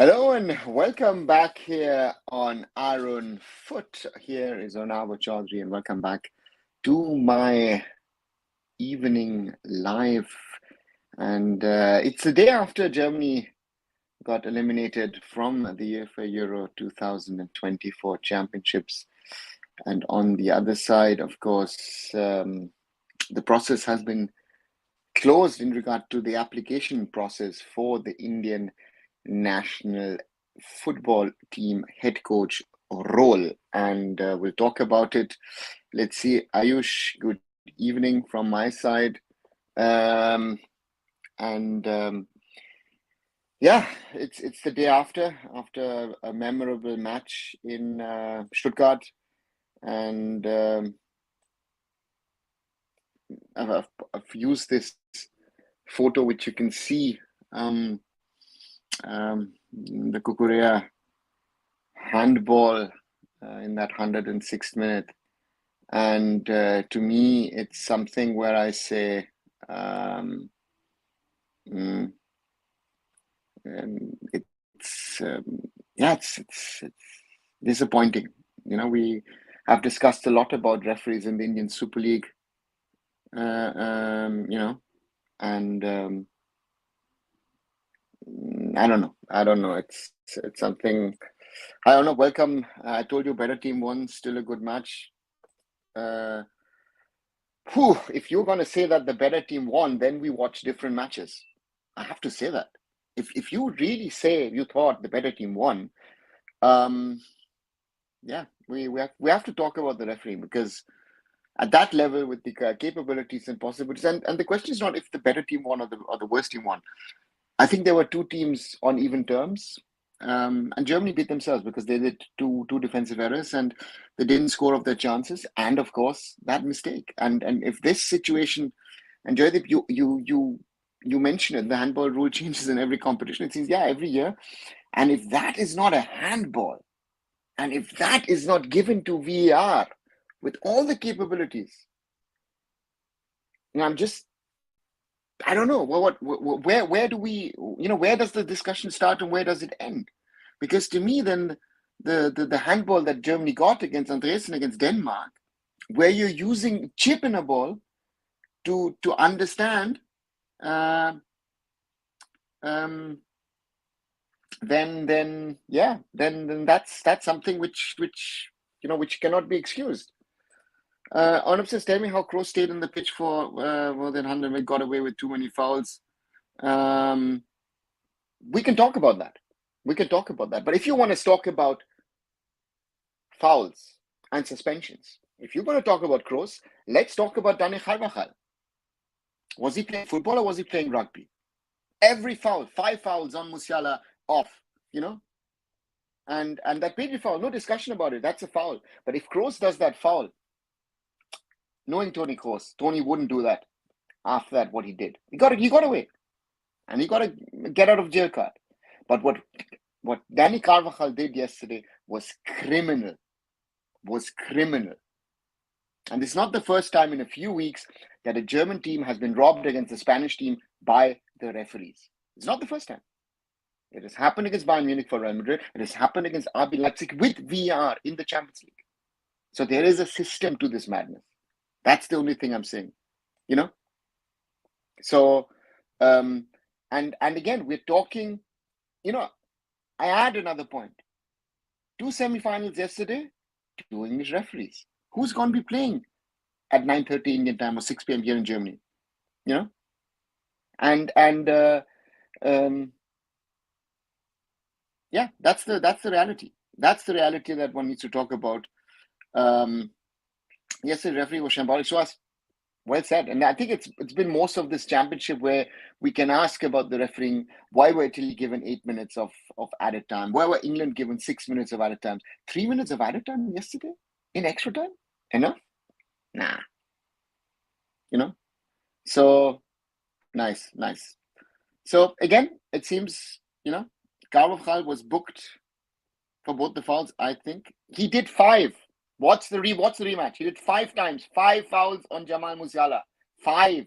Hello and welcome back here on Arun Foot. Here is Onavo Chaudhary, and welcome back to my evening live. And it's the day after Germany got eliminated from the UEFA EURO 2024 championships. And on the other side, of course, the process has been closed in regard to the application process for the Indian national football team head coach role, and we'll talk about it. Let's see, Ayush, good evening from my side. And yeah, it's the day after a memorable match in Stuttgart, and I've used this photo which you can see, the Kukurea handball in that 106th minute. And to me, it's something where I say, it's disappointing. We have discussed a lot about referees in the Indian Super League, and I don't know. It's something. I don't know. Welcome. I told you, better team won. Still a good match. If you're going to say that the better team won, then we watch different matches. I have to say that. If you really say you thought the better team won, yeah, we have to talk about the refereeing, because at that level, with the capabilities and possibilities, and the question is not if the better team won or the worst team won. I think there were two teams on even terms. And Germany beat themselves because they did two defensive errors and they didn't score off their chances, and of course that mistake. And if this situation, and Joydeep, you mentioned it, the handball rule changes in every competition. It seems, every year. And if that is not a handball, and if that is not given to VAR with all the capabilities, I don't know where do we, where does the discussion start and where does it end? Because to me, then the handball that Germany got against Andresen, against Denmark, where you're using chip in a ball to understand, then that's something which cannot be excused. Arnab says, tell me how Kroos stayed on the pitch for more than 100 minutes, got away with too many fouls. We can talk about that. But if you want to talk about fouls and suspensions, if you're going to talk about Kroos, let's talk about Dani Carvajal. Was he playing football or was he playing rugby? Every foul, 5 fouls on Musiala, off, and that Pedri foul, no discussion about it. That's a foul. But if Kroos does that foul, knowing Toni Kroos, Tony wouldn't do that. After that, what he did, he got away, and he got a get out of jail card. But what Dani Carvajal did yesterday was criminal. And it's not the first time in a few weeks that a German team has been robbed against a Spanish team by the referees. It's not the first time. It has happened against Bayern Munich for Real Madrid. It has happened against RB Leipzig with VAR in the Champions League. So there is a system to this madness. That's the only thing I'm saying, So, and again, we're talking, I add another point. 2 semifinals yesterday, 2 English referees. Who's going to be playing at 9:30 Indian time or 6 p.m. here in Germany? That's the reality. That's the reality that one needs to talk about. Yesterday, referee was shambolic. So well said. And I think it's been most of this championship where we can ask about the refereeing. Why were Italy given 8 minutes of added time? Why were England given 6 minutes of added time? 3 minutes of added time yesterday in extra time? Enough? Nah. So nice. So again, it seems, Carvajal was booked for both the fouls. I think he did 5. What's the rematch? He did 5 times, 5 fouls on Jamal Musiala. 5.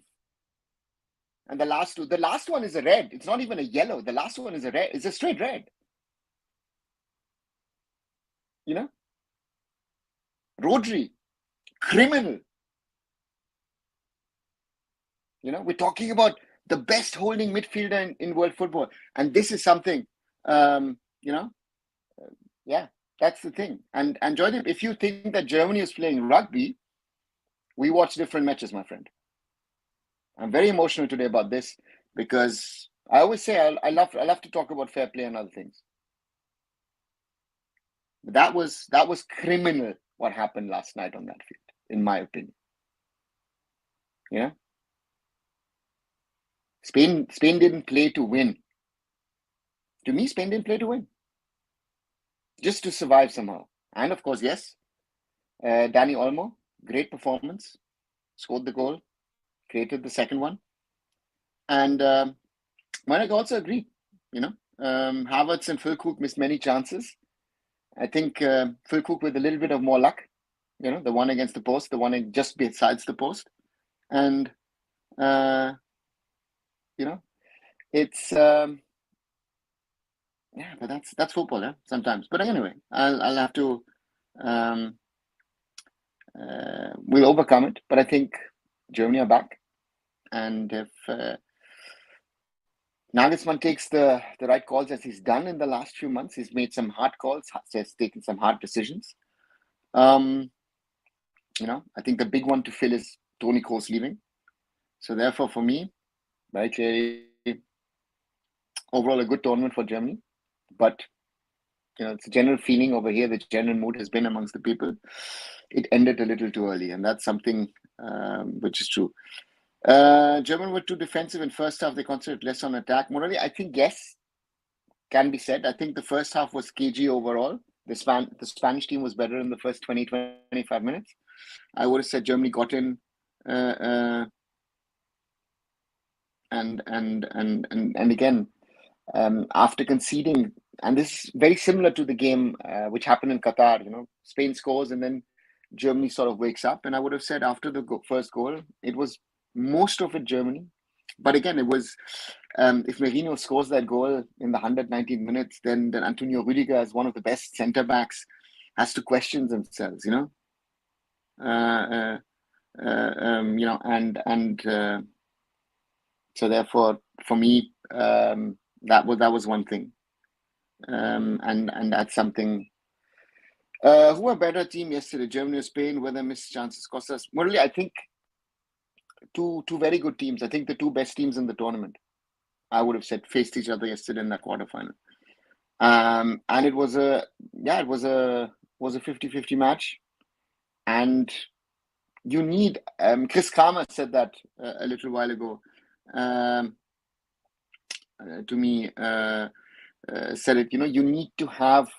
And the last one is a red. It's not even a yellow. The last one is a red. It's a straight red. you know, Rodri, criminal. We're talking about the best holding midfielder in world football. And this is something, um, you know, yeah, that's the thing. And Jordan, if you think that Germany is playing rugby, we watch different matches, my friend. I'm very emotional today about this because I always say I love to talk about fair play and other things. But that was criminal what happened last night on that field, in my opinion. Spain didn't play to win. To me, Spain didn't play to win, just to survive somehow. And of course, yes, Dani Olmo, great performance, scored the goal, created the second one. And Marek also agreed, Havertz and Füllkrug missed many chances. I think Füllkrug with a little bit of more luck, the one against the post, the one just besides the post. And, it's, yeah, but that's football, yeah, sometimes. But anyway, I'll have to, we'll overcome it. But I think Germany are back. And if Nagelsmann takes the right calls as he's done in the last few months, he's made some hard calls, has taken some hard decisions. I think the big one to fill is Toni Kroos leaving. So therefore, for me, very clearly, overall a good tournament for Germany. But it's a general feeling over here. The general mood has been amongst the people. It ended a little too early, and that's something which is true. Germany were too defensive in first half. They concentrated less on attack. Morally, I think yes, can be said. I think the first half was cagey overall. The Spanish team was better in the first 20, 25 minutes. I would have said Germany got in and again, after conceding, and this is very similar to the game which happened in Qatar. Spain scores and then Germany sort of wakes up. And I would have said after the first goal, it was most of it Germany. But again, it was if Merino scores that goal in the 119th minutes, then Antonio Rüdiger, as one of the best centre backs, has to question themselves. So therefore, for me, that was one thing, and that's something. Who a better team yesterday, Germany or Spain? Whether missed chances cost us. Morally, I think two very good teams. I think the two best teams in the tournament, I would have said, faced each other yesterday in that quarterfinal. And it was a 50-50 match, and you need. Chris Kramer said that a little while ago. To me, said it. You need to have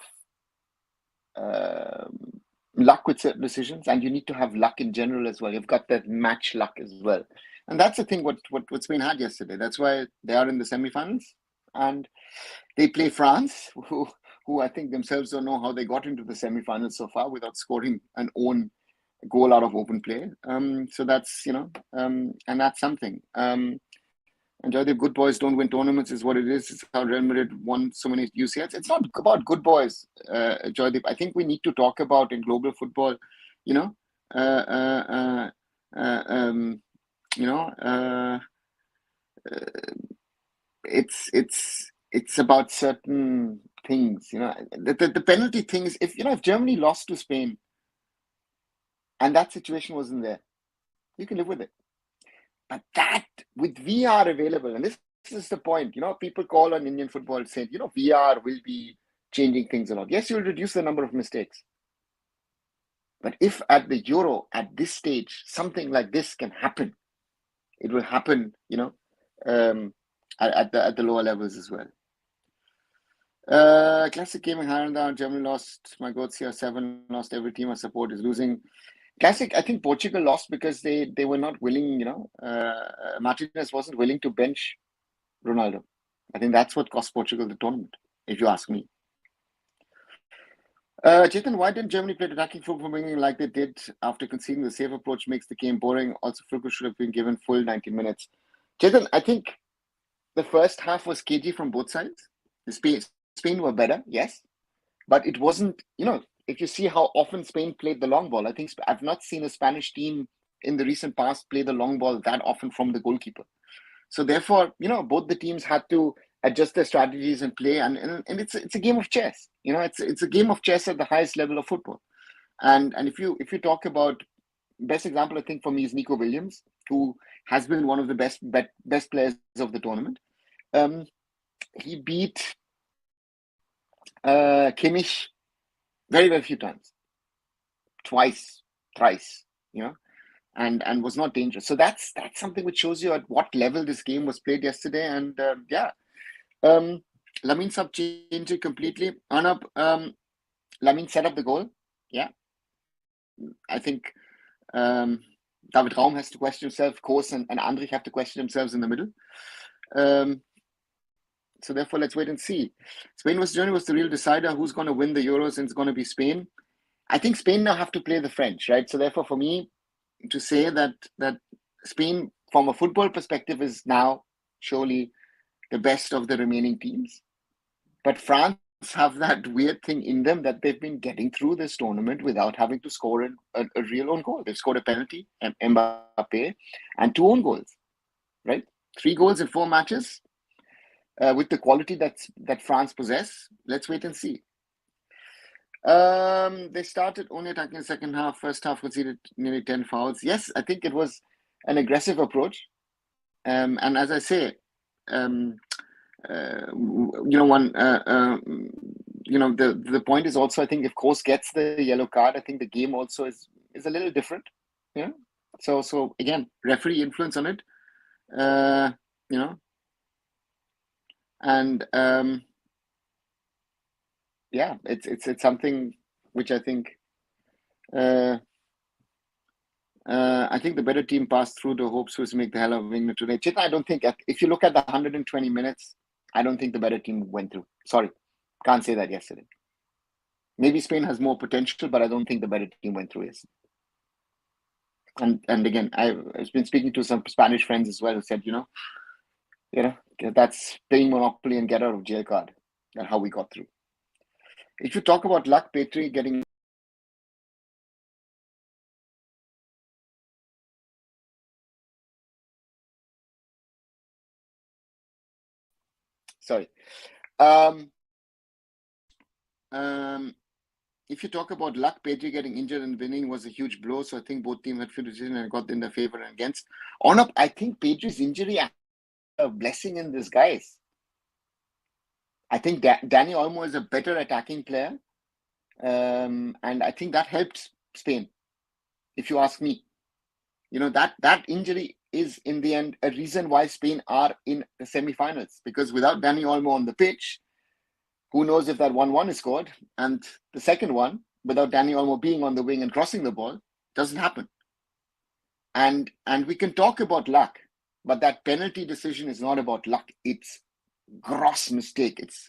luck with certain decisions, and you need to have luck in general as well. You've got that match luck as well, and that's the thing. What Spain had yesterday. That's why they are in the semi-finals, and they play France, who I think themselves don't know how they got into the semi-finals so far without scoring an own goal out of open play. So that's and that's something. And the good boys don't win tournaments is what it is. It's how Real Madrid won so many UCLs. It's not about good boys, Joydeep. I think we need to talk about in global football, it's about certain things. The penalty thing is if Germany lost to Spain and that situation wasn't there, you can live with it. But that with VR available, and this is the point, people call on Indian football saying, VR will be changing things a lot. Yes, you'll reduce the number of mistakes. But if at the Euro, at this stage, something like this can happen, it will happen, at the lower levels as well. Classic gaming higher and down. Germany lost. My goats here 7. Lost every team I support is losing. Classic, I think Portugal lost because they were not willing, Martinez wasn't willing to bench Ronaldo. I think that's what cost Portugal the tournament, if you ask me. Chetan, why didn't Germany play attacking football like they did after conceding? The safe approach makes the game boring. Also, Fulker should have been given full 90 minutes. Chetan, I think the first half was cagey from both sides. Spain were better, yes. But it wasn't, if you see how often Spain played the long ball, I think I've not seen a Spanish team in the recent past play the long ball that often from the goalkeeper. So therefore, both the teams had to adjust their strategies and play, and it's a game of chess. It's a game of chess at the highest level of football. And if you talk about best example, I think for me is Nico Williams, who has been one of the best players of the tournament. He beat Kimmich very, very few times, twice, thrice, and was not dangerous. So that's something which shows you at what level this game was played yesterday. And Lamine sub changed it completely. Arnab, Lamine set up the goal. Yeah, I think David Raum has to question himself, Kos and Andrich have to question themselves in the middle. So therefore, let's wait and see. Spain vs Germany was the real decider. Who's going to win the Euros? And it's going to be Spain. I think Spain now have to play the French, right? So therefore, for me to say that Spain, from a football perspective, is now surely the best of the remaining teams. But France have that weird thing in them that they've been getting through this tournament without having to score a real own goal. They've scored a penalty, Mbappe, and 2 own goals, right? 3 goals in 4 matches. With the quality that France possess, let's wait and see. They started only attacking the second half. First half conceded nearly 10 fouls. Yes, I think it was an aggressive approach. And as I say, the point is also, I think if Kos gets the yellow card, I think the game also is a little different. Yeah. So again, referee influence on it. And it's something which I think the better team passed through. The hopes was to make the hell of England today. Chita, I don't think, if you look at the 120 minutes, I don't think the better team went through. Sorry, can't say that yesterday. Maybe Spain has more potential, but I don't think the better team went through yesterday. And again, I've been speaking to some Spanish friends as well who said, that's playing Monopoly and get out of jail card. That's how we got through. If you talk about luck, Petri getting... Sorry. If you talk about luck, Petri getting injured and winning was a huge blow. So I think both teams had few decisions and got in their favor and against. I think Petri's injury a blessing in disguise. I think Dani Olmo is a better attacking player, and I think that helped Spain. If you ask me, that injury is in the end a reason why Spain are in the semi-finals, because without Dani Olmo on the pitch, who knows if that 1-1 is scored, and the second one without Dani Olmo being on the wing and crossing the ball doesn't happen. And we can talk about luck, but that penalty decision is not about luck. It's gross mistake. It's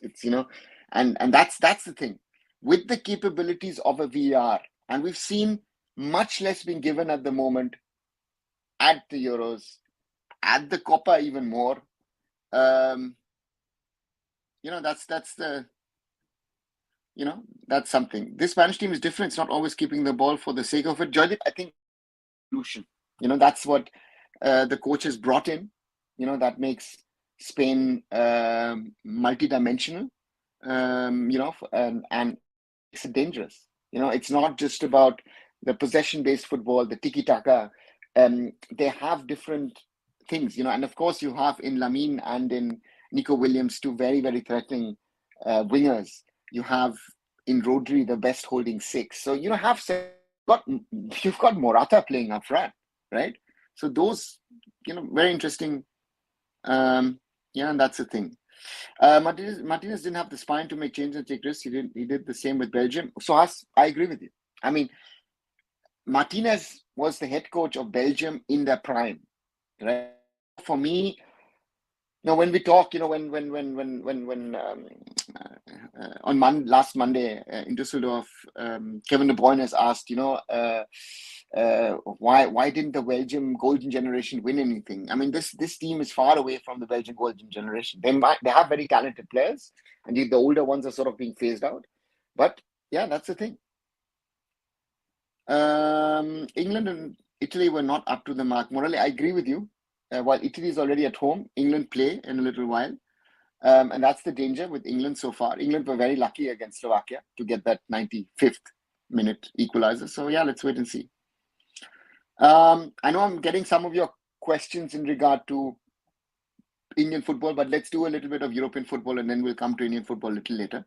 and that's the thing. With the capabilities of a VR, and we've seen much less being given at the moment at the Euros, at the Copa even more. That's something. This Spanish team is different. It's not always keeping the ball for the sake of it. Joydeep, I think solution. That's what the coach has brought in. That makes Spain multidimensional. And makes it dangerous. It's not just about the possession-based football, the tiki-taka. They have different things. And of course you have in Lamine and in Nico Williams 2 very, very threatening wingers. You have in Rodri the best holding 6. So you've got Morata playing up front, right? So those, very interesting. And that's the thing. Martinez didn't have the spine to make changes and take risks. He did the same with Belgium. So I agree with you. I mean, Martinez was the head coach of Belgium in their prime, right? For me, when we talk, on last Monday in Düsseldorf, Kevin De Bruyne has asked, why didn't the Belgium golden generation win anything? I mean, this team is far away from the Belgian golden generation. They have very talented players, and the older ones are sort of being phased out. But yeah, that's the thing. England and Italy were not up to the mark. Morally, I agree with you. While Italy is already at home, England play in a little while. And that's the danger with England so far. England were very lucky against Slovakia to get that 95th minute equalizer. So, yeah, let's wait and see. I know I'm getting some of your questions in regard to Indian football, but let's do a little bit of European football and then we'll come to Indian football a little later.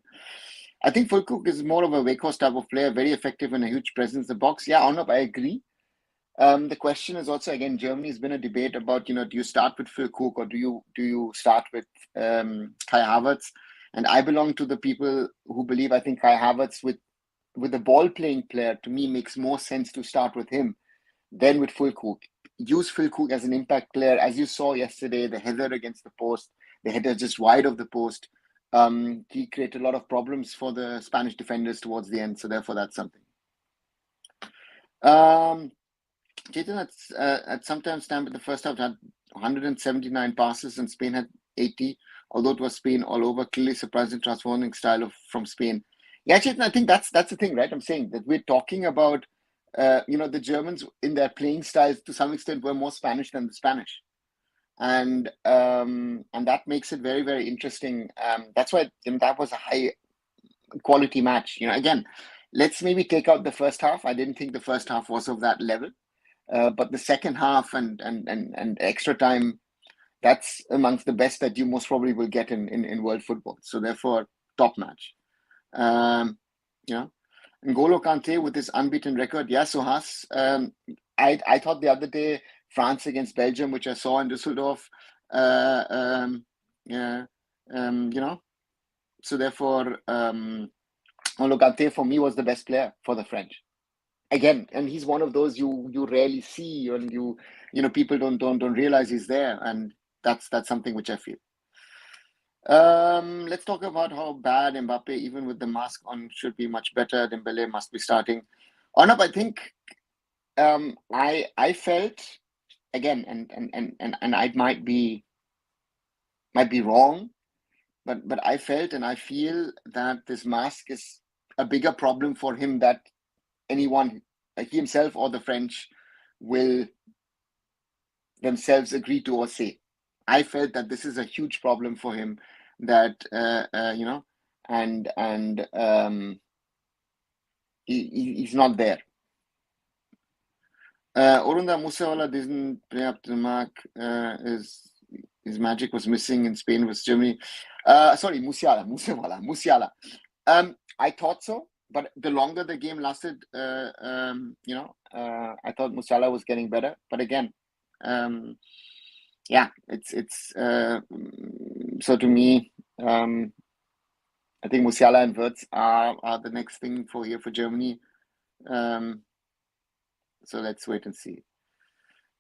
I think Fulkrug is more of a Wakehorse type of player, very effective and a huge presence in the box. Yeah, Arnab, I agree. The question is also, again, Germany's been a debate about, do you start with Phil Cook or do you start with Kai Havertz? And I belong to the people who believe, I think Kai Havertz with the ball playing player, to me, makes more sense to start with him than with Phil Cook. Use Phil Cook as an impact player. As you saw yesterday, the header against the post, the header just wide of the post. He created a lot of problems for the Spanish defenders towards the end. So therefore, that's something. Chetan at sometimes time in the first half had 179 passes and Spain had 80. Although it was Spain all over, clearly surprising transforming style from Spain. Yeah, Chetan, I think that's the thing, right? I'm saying that we're talking about the Germans in their playing styles to some extent were more Spanish than the Spanish, and that makes it very, very interesting. That's why that was a high quality match. Again, let's maybe take out the first half. I didn't think the first half was of that level. But the second half and extra time, that's amongst the best that you most probably will get in world football. So therefore, top match. N'Golo Kante with his unbeaten record. Yeah, Suhas. I thought the other day France against Belgium, which I saw in Düsseldorf. So therefore, N'Golo Kante for me was the best player for the French. Again, and he's one of those you rarely see, and people don't realize he's there, and that's something which I feel. Let's talk about how bad Mbappe, even with the mask on, should be much better. Dembele must be starting. Arnab, I think I felt again, and I might be wrong, but I felt and I feel that this mask is a bigger problem for him that anyone, like he himself or the French, will themselves agree to or say. I felt that this is a huge problem for him, that he's not there. Orunda Musiala didn't play up to the mark. His magic was missing in Spain versus Germany. Sorry, Musiala. I thought so, but the longer the game lasted, I thought Musiala was getting better. But again, it's so to me, I think Musiala and Wirtz are the next thing for Germany. So let's wait and see.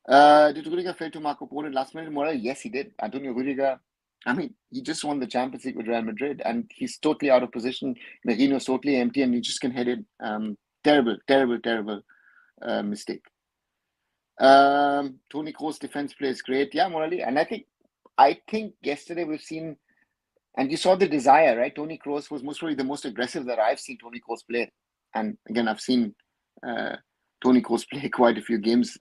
Did Rudiger fail to mark opponent last minute? Moral? Yes, he did. Antonio Rudiger, I mean, he just won the Champions League with Real Madrid, and he's totally out of position. Merino's totally empty, and he just can head in. Terrible mistake. Toni Kroos defense play is great. Yeah, Morali. And I think yesterday we've seen, and you saw the desire, right? Toni Kroos was most probably the most aggressive that I've seen Toni Kroos play. And again, I've seen Toni Kroos play quite a few games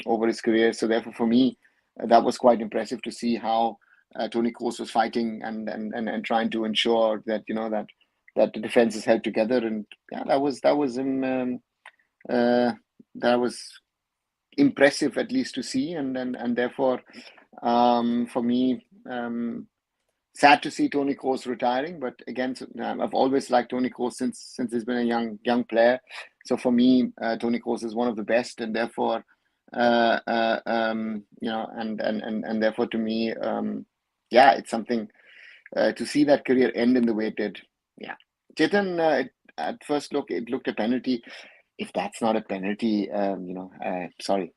over his career. So therefore, for me, that was quite impressive to see how Toni Kroos was fighting and trying to ensure that that the defense is held together. And yeah, that was impressive, at least to see. And therefore, for me, sad to see Toni Kroos retiring. But again, I've always liked Toni Kroos since he's been a young player. So for me, Toni Kroos is one of the best, and therefore, and therefore to me, it's something to see that career end in the way it did. Yeah, Chetan, at first look, it looked a penalty. If that's not a penalty, sorry,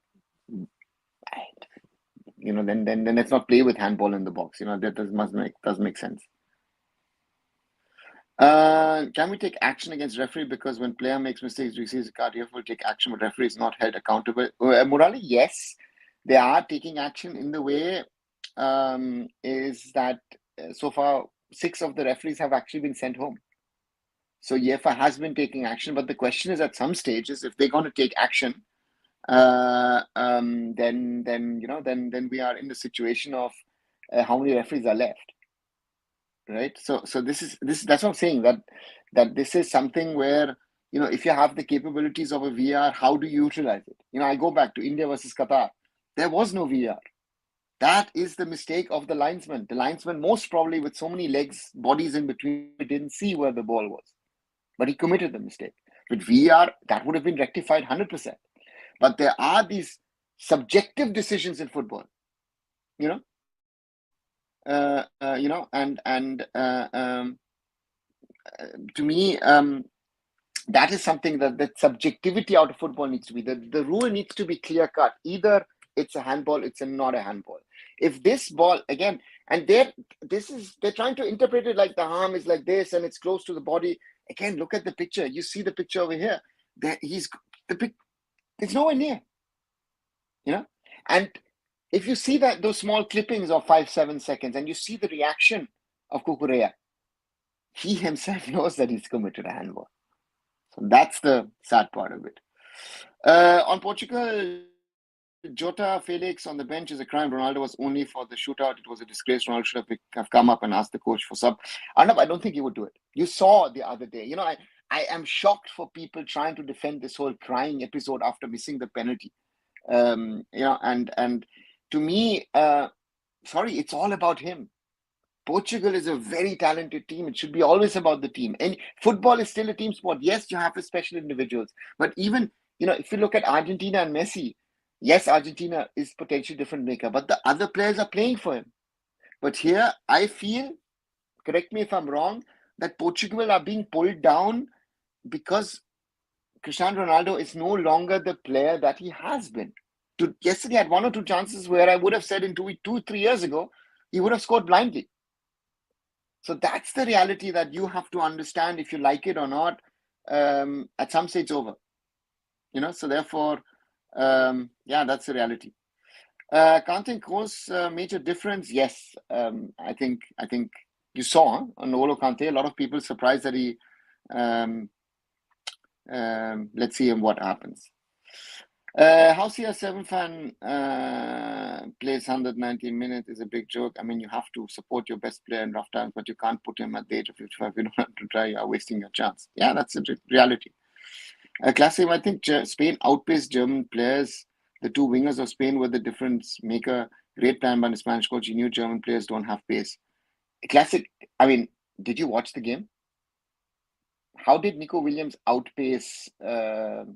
then let's not play with handball in the box. That doesn't make sense. Can we take action against referee, because when player makes mistakes, receives a card, you will take action, but referee is not held accountable? Murali, yes, they are taking action in the way is that so far 6 of the referees have actually been sent home. So UEFA has been taking action, but the question is, at some stages, if they're going to take action, then we are in the situation of how many referees are left, right? So this that's what I'm saying, that this is something where, if you have the capabilities of a VR, how do you utilize it? I go back to India versus Qatar. There was no VR. That is the mistake of the linesman. The linesman, most probably with so many legs, bodies in between, didn't see where the ball was, but he committed the mistake. With VR, that would have been rectified 100%. But there are these subjective decisions in football, you know, to me, that is something that subjectivity out of football needs to be. The rule needs to be clear cut. Either it's a handball, it's not a handball. If this ball again, and they're trying to interpret it like the arm is like this and it's close to the body. Again, look at the picture. You see the picture over here. It's nowhere near. And if you see those small clippings of 5-7 seconds, and you see the reaction of Kukurea, he himself knows that he's committed a handball. So that's the sad part of it. On Portugal, Jota, Felix on the bench is a crime. Ronaldo was only for the shootout. It was a disgrace. Ronaldo should have come up and asked the coach for sub. Arnab, I don't think he would do it. You saw the other day. I am shocked for people trying to defend this whole crying episode after missing the penalty. And to me, sorry, it's all about him. Portugal is a very talented team. It should be always about the team. And football is still a team sport. Yes, you have special individuals. But even, if you look at Argentina and Messi, yes, Argentina is potentially different maker, but the other players are playing for him. But here, I feel, correct me if I'm wrong, that Portugal are being pulled down because Cristiano Ronaldo is no longer the player that he has been. Yesterday, had 1 or 2 chances where I would have said in 2-3 years ago, he would have scored blindly. So that's the reality that you have to understand, if you like it or not. At some stage, over. So therefore, that's the reality. Can't think Kroos major difference? Yes, I think you saw on N'Golo Kante, a lot of people surprised that he. Let's see what happens. How CR7 fan plays 190 minutes is a big joke. I mean, you have to support your best player in rough times, but you can't put him at the age of 55. You don't have to try. You are wasting your chance. Yeah, that's a reality. Classic, I think Spain outpaced German players. The 2 wingers of Spain were the difference maker. Great plan by the Spanish coach. He knew German players don't have pace. Classic, I mean, did you watch the game? How did Nico Williams outpace Kimmich?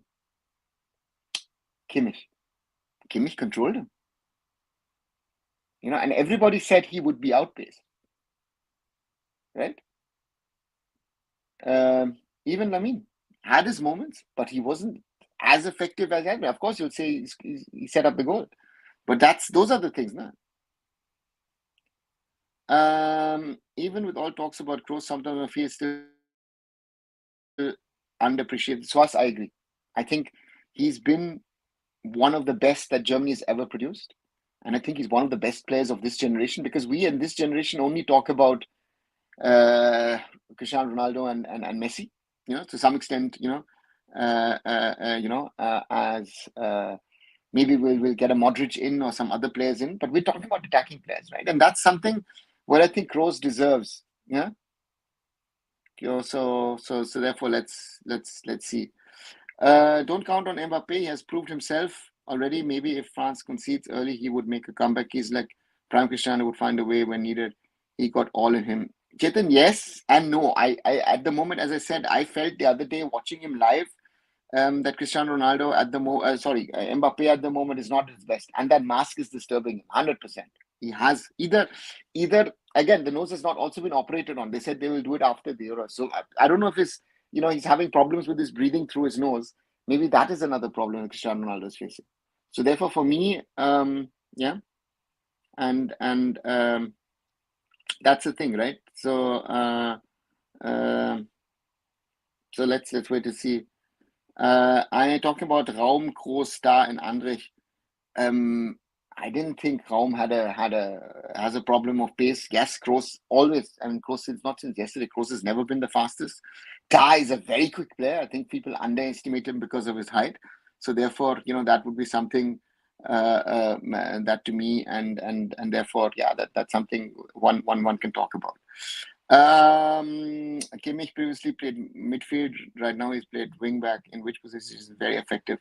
Kimmich controlled him. And everybody said he would be outpaced. Right? Even Lamine had his moments, but he wasn't as effective as Edmund. Of course, you'll say he set up the goal, but those are the things, no? Even with all talks about Kroos, sometimes I feel still underappreciated. Swas, I agree. I think he's been one of the best that Germany has ever produced, and I think he's one of the best players of this generation, because we in this generation only talk about Cristiano Ronaldo and Messi, to some extent, as maybe we'll get a Modric in or some other players in, but we're talking about attacking players, right? And that's something where I think Kroos deserves. Yeah. So therefore, let's see. Don't count on Mbappe. He has proved himself already. Maybe if France concedes early, he would make a comeback. He's like prime Cristiano, would find a way when needed. He got all in him. Chetan, yes and no. I at the moment, as I said, I felt the other day watching him live, that Cristiano Ronaldo at the Mbappe at the moment is not his best, and that mask is disturbing him 100%. He has either again, the nose has not also been operated on. They said they will do it after the Euro. So I don't know if he's having problems with his breathing through his nose. Maybe that is another problem that Cristiano Ronaldo is facing. So therefore, for me, yeah, and that's the thing, right? So so let's wait to see. I talking about Raum, Kroos, Star, and Andrich. I didn't think Raum has a problem of pace. Yes, Kroos always. I mean, Kroos not since yesterday. Kroos has never been the fastest. Da is a very quick player. I think people underestimate him because of his height. So therefore, that would be something that to me, and therefore, yeah, that's something one can talk about. Kimmich previously played midfield. Right now, he's played wing back. In which position is very effective?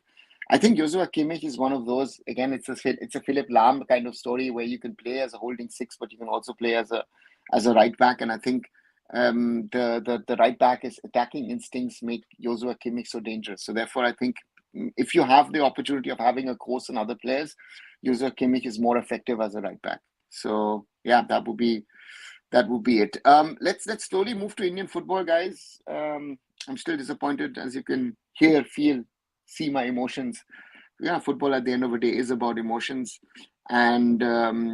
I think Joshua Kimmich is one of those. Again, it's a Philip Lahm kind of story where you can play as a holding six, but you can also play as a right back. And I think the right back is attacking instincts make Joshua Kimmich so dangerous. So therefore, I think if you have the opportunity of having a course on other players, Joshua Kimmich is more effective as a right back. So yeah, that would be it. Let's slowly move to Indian football, guys. I'm still disappointed, as you can hear, feel, see my emotions. Yeah, football at the end of the day is about emotions, and I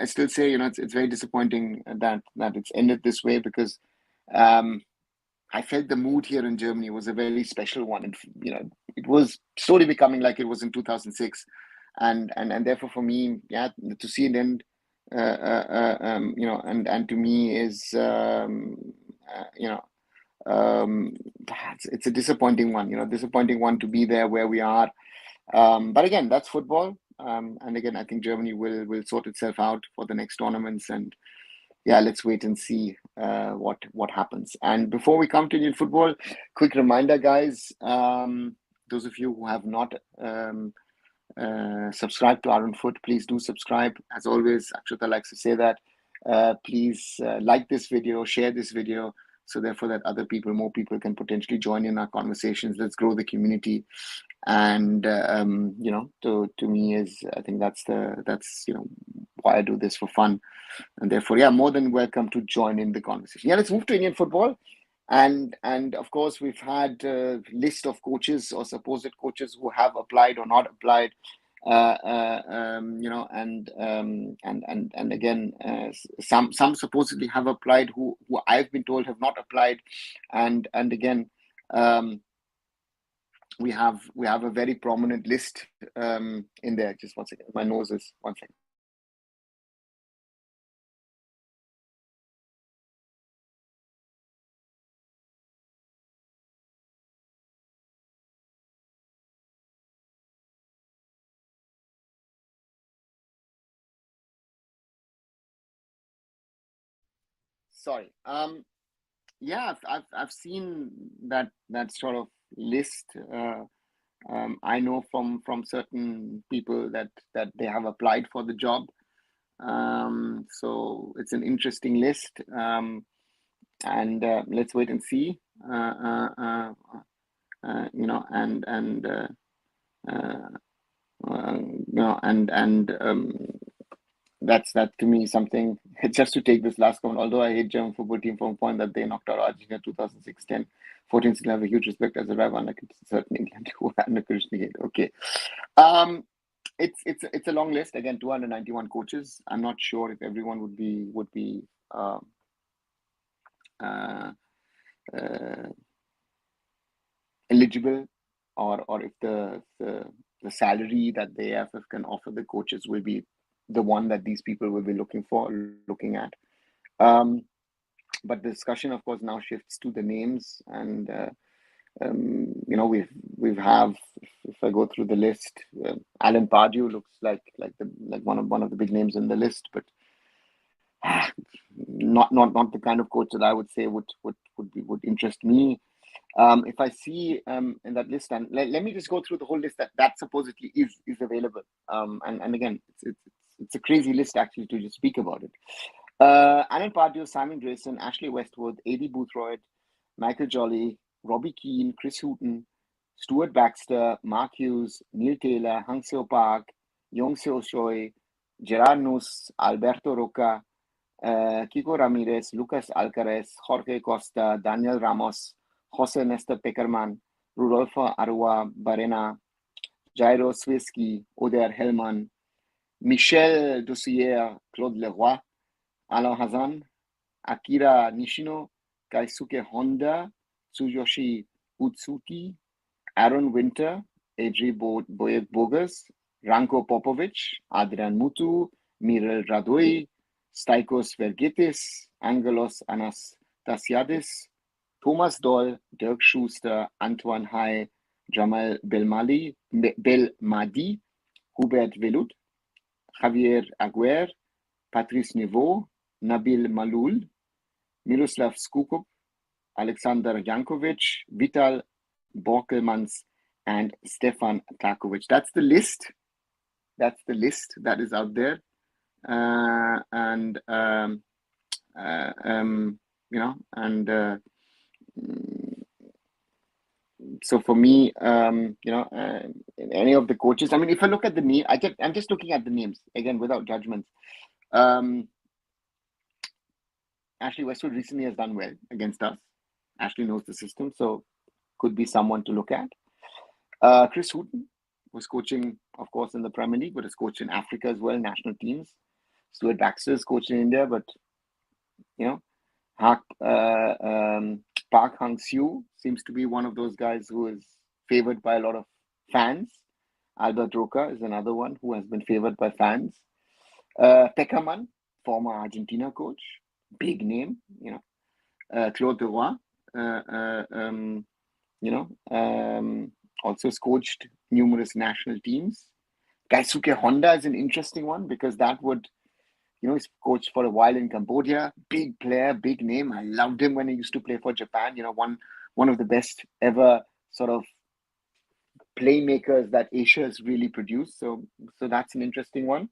still say, it's very disappointing that it's ended this way, because um, I felt the mood here in Germany was a very special one, and it was slowly becoming like it was in 2006, and therefore for me, yeah, to see it end, and to me is you know it's a disappointing one, disappointing one to be there where we are. But again, that's football. And again, I think Germany will sort itself out for the next tournaments, and yeah, let's wait and see what happens. And before we come to Indian football, quick reminder, guys. Those of you who have not subscribed to Arun Foot, please do subscribe. As always, Akshata likes to say that. Please like this video, share this video, so therefore that more people can potentially join in our conversations. Let's grow the community. And to me is, I think that's why I do this, for fun, and therefore, yeah, more than welcome to join in the conversation. Yeah, let's move to Indian football. And of course, we've had a list of coaches or supposed coaches who have applied or not applied. And again, some supposedly have applied who I've been told have not applied, and again, we have a very prominent list in there. Just one second, my nose is one second. Sorry. Yeah, I've seen that sort of list. I know from certain people that they have applied for the job. So it's an interesting list. And let's wait and see. And that's that to me something. Just to take this last comment, although I hate German football team from the point that they knocked out Argentina 2006, 10, 14, still have a huge respect as a rival, like it's certain England who had a Christian hate. Okay. It's a long list. Again, 291 coaches. I'm not sure if everyone would be uh, uh, eligible, or if the salary that the AFF can offer the coaches will be the one that these people will be looking at. But the discussion, of course, now shifts to the names, and we've have. If I go through the list, Alan Pardew looks like one of the big names in the list, but not the kind of coach that I would say would interest me. If I see in that list, and let me just go through the whole list that supposedly is available. And again, it's a crazy list actually to just speak about it. Alan Pardew, Simon Grayson, Ashley Westwood, A.D. Boothroyd, Michael Jolly, Robbie Keane, Chris Hooton, Stuart Baxter, Mark Hughes, Neil Taylor, Hang Seo Park, Yong Seo Choi, Gerard Nus, Alberto Roca, Kiko Ramirez, Lucas Alcaraz, Jorge Costa, Daniel Ramos, Jose Nestor Peckerman, Rudolfo Arua Barena, Jairo Swirsky, Oder Hellman, Michel Dossier, Claude Leroy, Alain Hazan, Akira Nishino, Kaisuke Honda, Tsuyoshi Utsuki, Aaron Winter, Adri Bogus, Ranko Popovic, Adrian Mutu, Mirel Radoi, Staikos Vergetis, Angelos Anastasiadis, Thomas Doll, Dirk Schuster, Antoine Hai, Jamal Belmadi, Hubert Velut, Javier Aguer, Patrice Neveu, Nabil Malul, Miroslav Skukup, Alexander Jankovic, Vital Borkelmans, and Stefan Takovic. That's the list. That's the list that is out there. So for me, any of the coaches, I mean, if I look at the name, I'm just looking at the names again without judgments. Ashley Westwood recently has done well against us. Ashley knows the system, so could be someone to look at. Chris Hooton was coaching, of course, in the Premier League, but has coached in Africa as well, national teams. Stuart Baxter is coached in India, but Park Hang-seo seems to be one of those guys who is favored by a lot of fans. Albert Roca is another one who has been favored by fans. Peckerman, former Argentina coach, big name, Claude Leroy, also has coached numerous national teams. Daisuke Honda is an interesting one because that would, he's coached for a while in Cambodia, big player, big name. I loved him when he used to play for Japan, one of the best ever sort of playmakers that Asia has really produced. So that's an interesting one.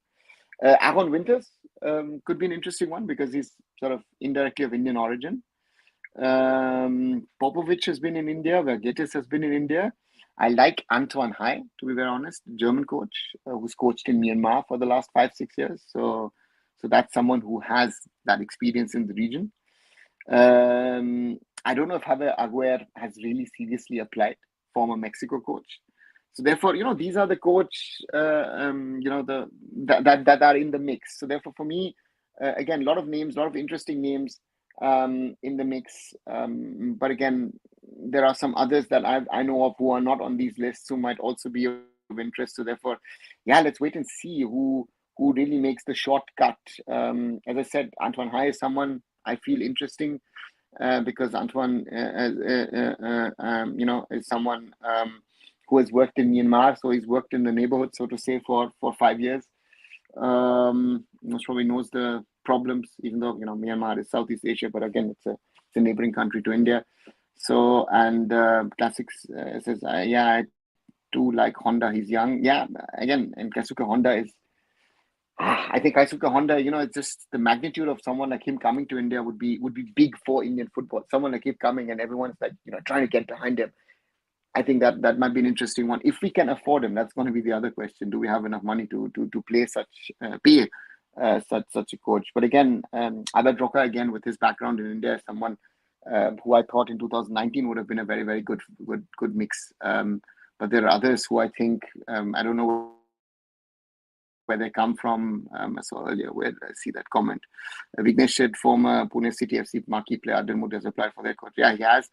Aaron Winters could be an interesting one because he's sort of indirectly of Indian origin. Popovic has been in India. Vergetis has been in India. I like Antoine Hai, to be very honest, German coach who's coached in Myanmar for the last 5-6 years. So that's someone who has that experience in the region. I don't know if Javier Aguer has really seriously applied, former Mexico coach. So therefore, these are the coach, that are in the mix. So therefore, for me, again, a lot of names, a lot of interesting names in the mix. But again, there are some others that I know of who are not on these lists who might also be of interest. So therefore, let's wait and see who really makes the shortcut. As I said, Antoine Hai is someone I feel interesting because Antoine, is someone who has worked in Myanmar, so he's worked in the neighborhood, so to say, for 5 years. Most probably knows the problems, even though Myanmar is Southeast Asia, but again, it's a neighboring country to India. So Classics says, I do like Honda. He's young. Yeah, again, and Keisuke Honda is. I think Keisuke Honda, it's just the magnitude of someone like him coming to India would be big for Indian football. Someone like him coming and everyone's like trying to get behind him. I think that might be an interesting one. If we can afford him, that's going to be the other question. Do we have enough money to pay such a coach? But again, Albert Roca, again, with his background in India, someone who I thought in 2019 would have been a very, very good mix. But there are others who I think, I don't know where they come from. I saw earlier, where did I see that comment? Vignesh said, former Pune City FC marquee player Adil Mutu has applied for their coach. Yeah, he has.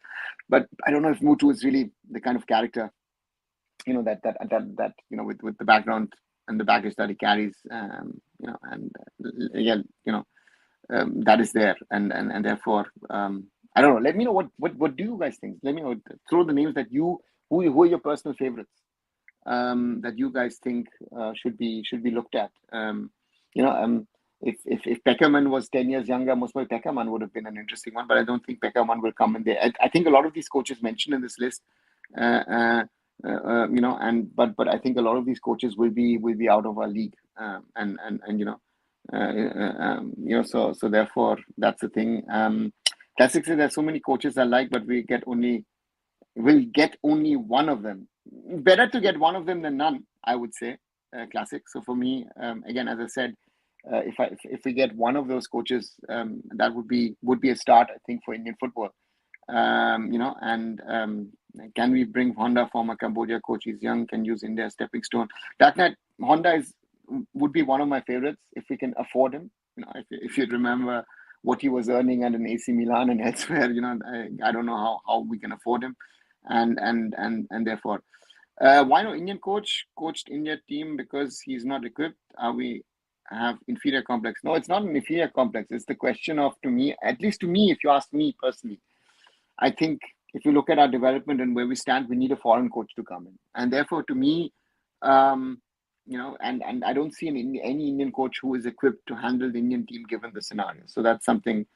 But I don't know if Mutu is really the kind of character, that with the background and the baggage that he carries, that is there. And therefore, I don't know. Let me know what do you guys think? Let me know. Throw the names that who are your personal favorites? That you guys think should be looked at. If Peckerman was 10 years younger, most probably Peckerman would have been an interesting one, but I don't think Peckerman will come in there. I think a lot of these coaches mentioned in this list, but I think a lot of these coaches will be out of our league, so therefore that's the thing. Classics, there's so many coaches I like, but we'll get only one of them. Better to get one of them than none, I would say. Classic. So for me, again, as I said, if we get one of those coaches, that would be a start, I think, for Indian football. Can we bring Honda, former Cambodia coach? He's young, can use India as stepping stone. That night, Honda would be one of my favorites if we can afford him. If you remember what he was earning at an AC Milan and elsewhere, I don't know how we can afford him, and therefore, why no Indian coach coached India team because he's not equipped? Are we have inferior complex? No, it's not an inferior complex. It's the question of, to me, at least to me, if you ask me personally, I think if you look at our development and where we stand, we need a foreign coach to come in. And therefore, to me, um, and I don't see any Indian coach who is equipped to handle the Indian team given the scenario. So that's something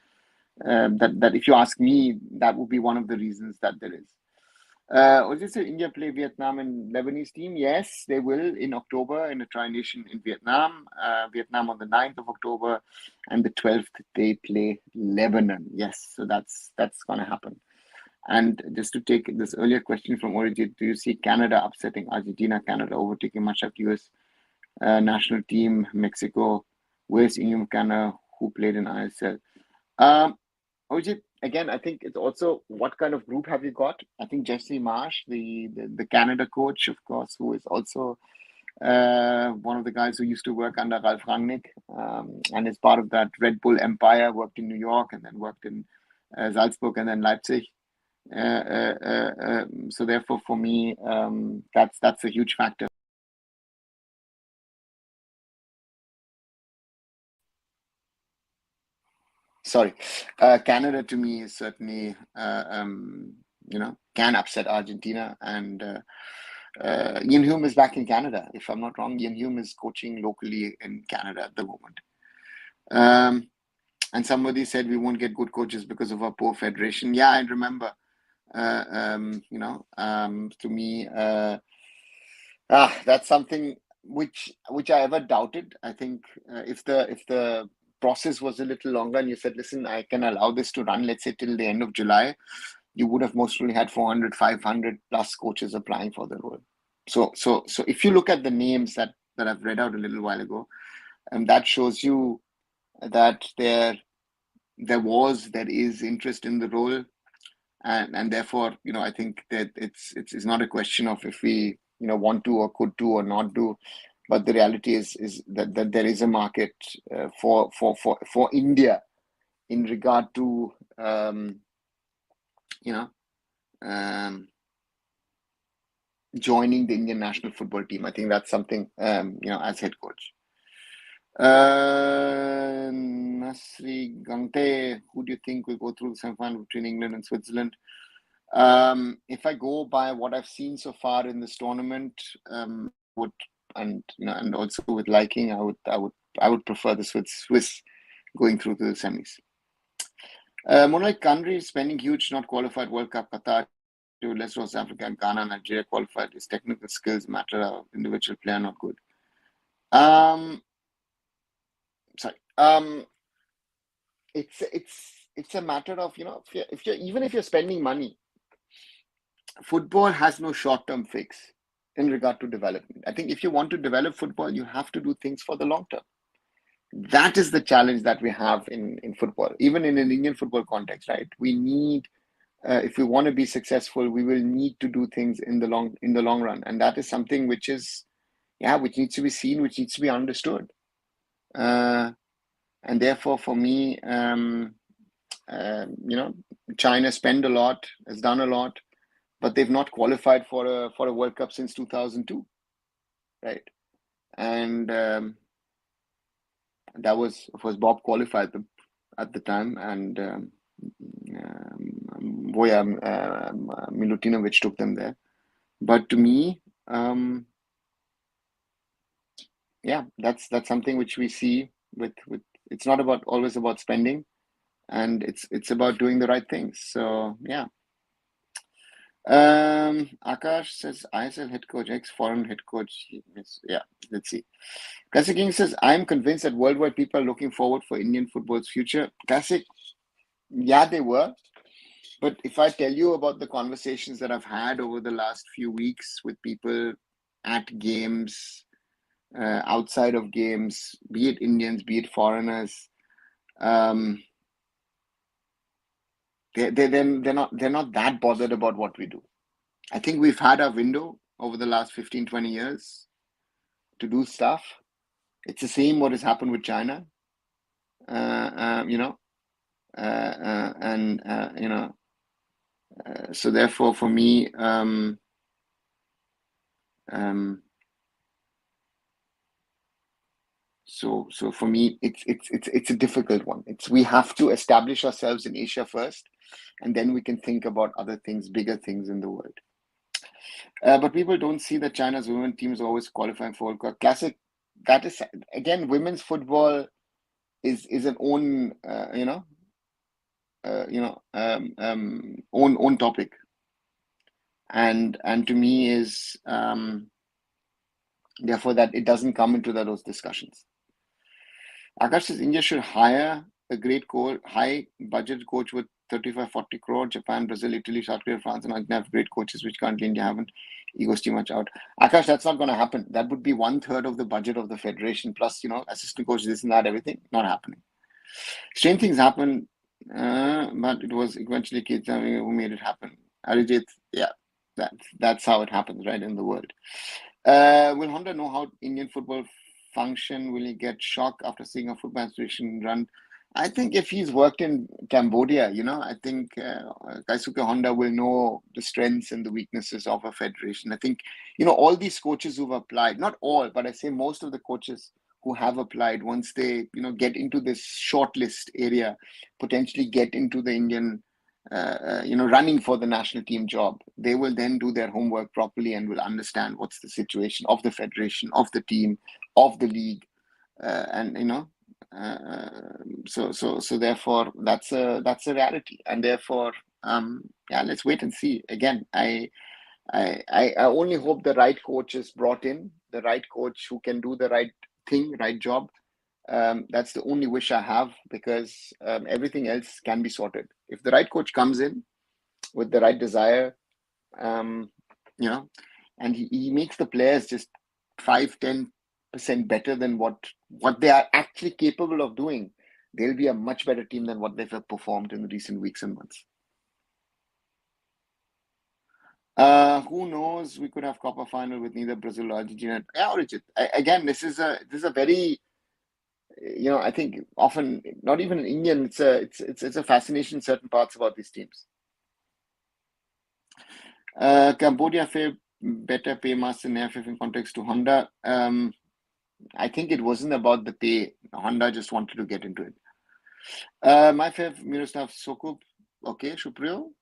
that if you ask me, that would be one of the reasons that there is. Was this India play Vietnam and Lebanese team? Yes, they will in October in a tri-nation in Vietnam. Vietnam on the 9th of October, and the 12th they play Lebanon. Yes, so that's going to happen. And just to take this earlier question from Origin, do you see Canada upsetting Argentina? Canada overtaking much of US national team? Mexico, where's Ingam Canada, who played in ISL? Ojit, again, I think it's also what kind of group have you got? I think Jesse Marsh, the Canada coach, of course, who is also one of the guys who used to work under Ralf Rangnick, and is part of that Red Bull empire, worked in New York and then worked in Salzburg and then Leipzig. So therefore, for me, that's a huge factor. Sorry, Canada to me is certainly can upset Argentina, and Ian Hume is back in Canada. If I'm not wrong, Ian Hume is coaching locally in Canada at the moment. And somebody said we won't get good coaches because of our poor federation. Yeah, I remember. To me, that's something which I ever doubted. I think if the process was a little longer and you said, listen, I can allow this to run, let's say till the end of July, you would have most probably had 400, 500 plus coaches applying for the role. So if you look at the names that I've read out a little while ago, that shows you that there is interest in the role, and therefore, I think that it's not a question of if we want to or could do or not do, but the reality is that there is a market for India in regard to joining the Indian national football team. I think that's something as head coach. Nasri Gangte, who do you think will go through the semi-final between England and Switzerland? If I go by what I've seen so far in this tournament, and also with liking, I would prefer the Swiss going through to the semis. Monolith country spending huge, not qualified World Cup. Qatar, to less South Africa, Ghana, Nigeria qualified. Is technical skills matter? Of individual player not good? It's a matter of if you're spending money, football has no short-term fix in regard to development. I think if you want to develop football, you have to do things for the long term. That is the challenge that we have in football, even in an Indian football context, right? We need, if we want to be successful, we will need to do things in the long run, and that is something which needs to be seen, which needs to be understood, and therefore, for me, China spend a lot, has done a lot, but they've not qualified for a World Cup since 2002, right? And that was, of course, Bob qualified them at the time, and Milutinovic took them there. But to me, that's something which we see with it's not always about spending, and it's about doing the right things. So yeah. Akash says ISL head coach, ex-foreign head coach. Yeah, let's see. Classic King says, I'm convinced that worldwide people are looking forward for Indian football's future. Classic, yeah, they were. But if I tell you about the conversations that I've had over the last few weeks with people at games, outside of games, be it Indians, be it foreigners, they're not that bothered about what we do. I think we've had our window over the last 15, 20 years to do stuff. It's the same what has happened with China, so therefore for me, So for me, it's a difficult one. We have to establish ourselves in Asia first, and then we can think about other things, bigger things in the world. But people don't see that China's women team is always qualifying for World Cup. Classic. That is again, women's football is an own own topic, and to me is therefore that it doesn't come into those discussions. Akash says India should hire a great coach, high budget coach with 35-40 crore. Japan, Brazil, Italy, South Korea, France, and Argentina have great coaches, which currently India haven't. Ego's too much out. Akash, that's not going to happen. That would be 1/3 of the budget of the federation, plus assistant coach, this and that, everything. Not happening. Strange things happen, but it was eventually kids who made it happen. Arijit, yeah, that's how it happens, right, in the world. Will Honda know how Indian football function? Will he get shocked after seeing a football association run? I think if he's worked in Cambodia, I think Kaisuke Honda will know the strengths and the weaknesses of a federation. I think, all these coaches who've applied, not all, but I say most of the coaches who have applied, once they, get into this shortlist area, potentially get into the Indian, running for the national team job, they will then do their homework properly and will understand what's the situation of the federation, of the team, of the league, and so therefore that's a reality, and therefore let's wait and see. Again, I only hope the right coach is brought in, the right coach who can do the right thing, right job. That's the only wish I have, because everything else can be sorted. If the right coach comes in with the right desire, and he makes the players just 5-10% better than what they are actually capable of doing, they'll be a much better team than what they've performed in the recent weeks and months. Who knows? We could have Copa final with neither Brazil or Argentina. Again, this is a very, I think often not even an Indian. It's a fascination in certain parts about these teams. Cambodia better pay master in AFF in context to Honda. I think it wasn't about the pay. Honda just wanted to get into it. My favorite Miroslav Sokup. Okay, Shupriyo.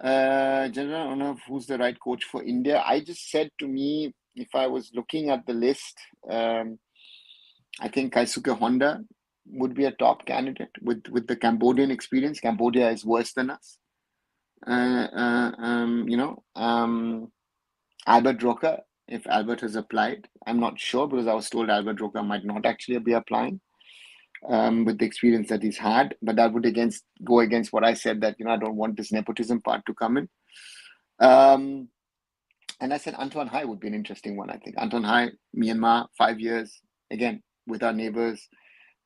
General, I don't know who's the right coach for India. I just said, to me, if I was looking at the list, I think Kaisuke Honda would be a top candidate with the Cambodian experience. Cambodia is worse than us. Albert Roca, if Albert has applied. I'm not sure, because I was told Albert Roca might not actually be applying with the experience that he's had. But that would go against what I said, that, I don't want this nepotism part to come in. And I said Anton Hai would be an interesting one, I think. Anton Hai, Myanmar, 5 years, again, with our neighbors.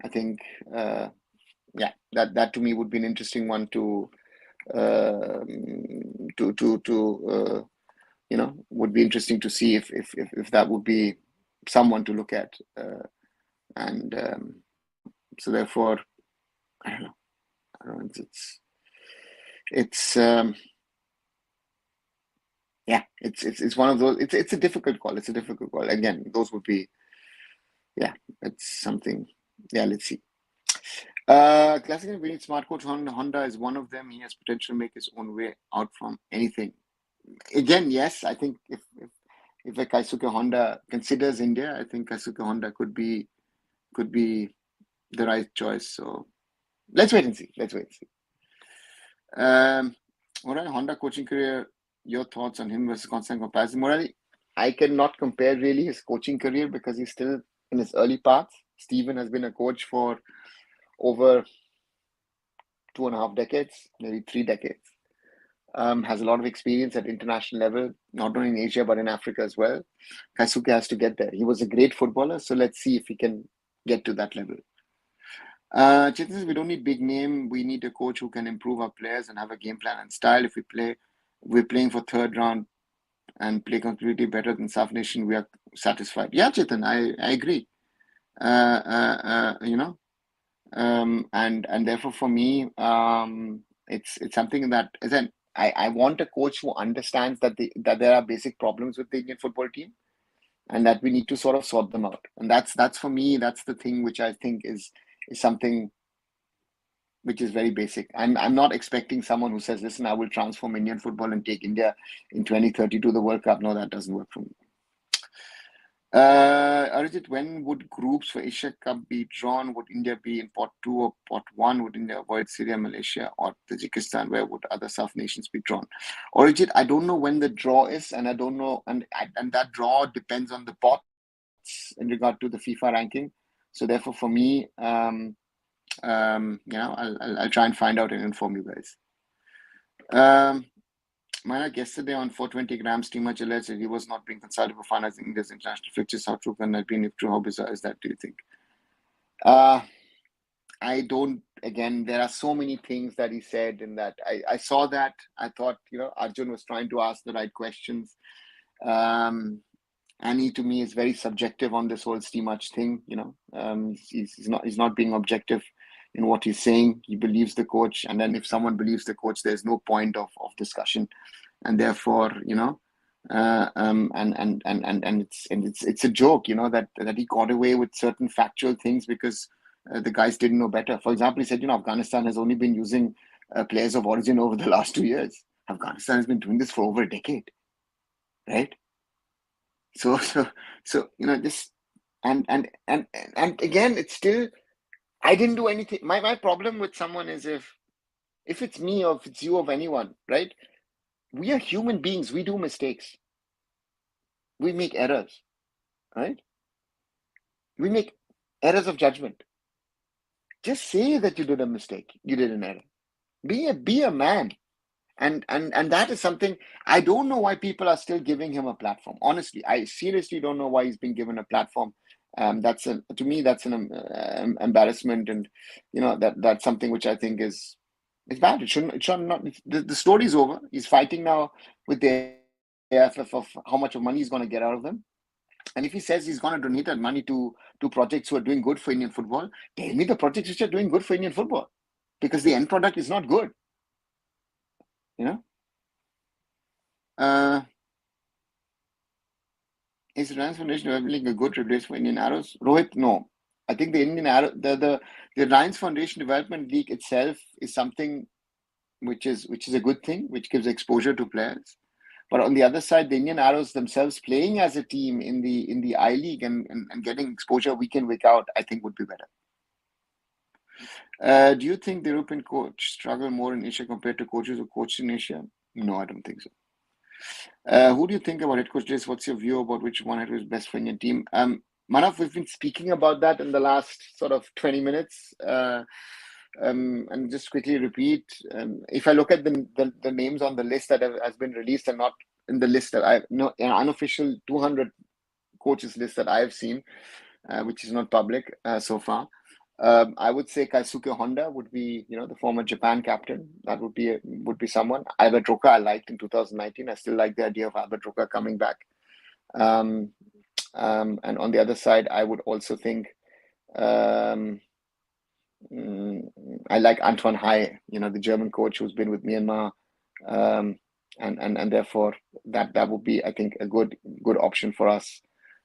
I think, that to me would be an interesting one to would be interesting to see if that would be someone to look at, and so therefore I don't know. It's one of those. It's a difficult call. It's a difficult call. Again, those would be, it's something. Let's see. Classical, we need smart coach. Honda is one of them. He has potential to make his own way out from anything. Again, yes, I think if a Kaisuke Honda considers India, I think Kaisuke Honda could be the right choice. So let's wait and see. Morali, Honda coaching career, your thoughts on him versus constant comparison? Morali, I cannot compare really his coaching career, because he's still in his early parts. Steven has been a coach for over 2.5 decades, maybe 3 decades. Has a lot of experience at international level, not only in Asia, but in Africa as well. Kaisuke has to get there. He was a great footballer, so let's see if he can get to that level. Chetan says, we don't need big name. We need a coach who can improve our players and have a game plan and style. If we're playing for third round and play completely better than South Nation, we are satisfied. Yeah, Chetan, I agree. And therefore for me, it's something that, again, I want a coach who understands that there are basic problems with the Indian football team, and that we need to sort of sort them out. And that's for me, that's the thing which I think is something which is very basic. I'm not expecting someone who says, listen, I will transform Indian football and take India in 2030 to the World Cup. No, that doesn't work for me. Arijit, when would groups for Asia Cup be drawn? Would India be in pot 2 or pot 1? Would India avoid Syria, Malaysia, or Tajikistan? Where would other South nations be drawn? Arijit, I don't know when the draw is, and I don't know, and that draw depends on the pots in regard to the FIFA ranking. So therefore, for me, I'll try and find out and inform you guys. Manak, yesterday on 420 grams, too much alleged that he was not being consulted for finalizing India's international fixtures. How true can that be? And if true, how bizarre is that, do you think? I don't, again, there are so many things that he said in that. I saw that. I thought, Arjun was trying to ask the right questions. Annie, to me, is very subjective on this whole Steamach thing. He's not being objective in what he's saying. He believes the coach, and then if someone believes the coach, there's no point of discussion, and therefore, and it's a joke, that he got away with certain factual things because the guys didn't know better. For example, he said, Afghanistan has only been using players of origin over the last 2 years. Afghanistan has been doing this for over a decade, right? So just and again, it's still, I didn't do anything. My problem with someone is if it's me or if it's you or anyone, right? We are human beings. We do mistakes. We make errors, right? We make errors of judgment. Just say that you did a mistake. You did an error. Be a man. And that is something, I don't know why people are still giving him a platform. Honestly, I seriously don't know why he's been given a platform. To me, that's an embarrassment, and that's something which I think is bad. It should not. The story's over. He's fighting now with the AFF of how much of money he's going to get out of them. And if he says he's going to donate that money to projects who are doing good for Indian football, tell me the projects which are doing good for Indian football, because the end product is not good. Is Reliance Foundation developing a good replace for Indian Arrows? Rohit, no. I think the Indian Arrow, the Reliance Foundation Development League itself is something which is a good thing, which gives exposure to players. But on the other side, the Indian Arrows themselves playing as a team in the I League and getting exposure week in, week out, I think would be better. Do you think the European coach struggle more in Asia compared to coaches who coached in Asia? No, I don't think so. Who do you think about head coach days? What's your view about which one head coach is best for Indian team? Manav, we've been speaking about that in the last sort of 20 minutes. And just quickly repeat, if I look at the names on the list that has been released and not in the list that an unofficial 200 coaches list that I've seen, which is not public so far. I would say Kaisuke Honda would be, the former Japan captain. That would be someone. Albert Roca I liked in 2019. I still like the idea of Albert Roca coming back. And on the other side, I would also think I like Antoine Hey, the German coach who's been with Myanmar, and therefore that would be, I think, a good option for us.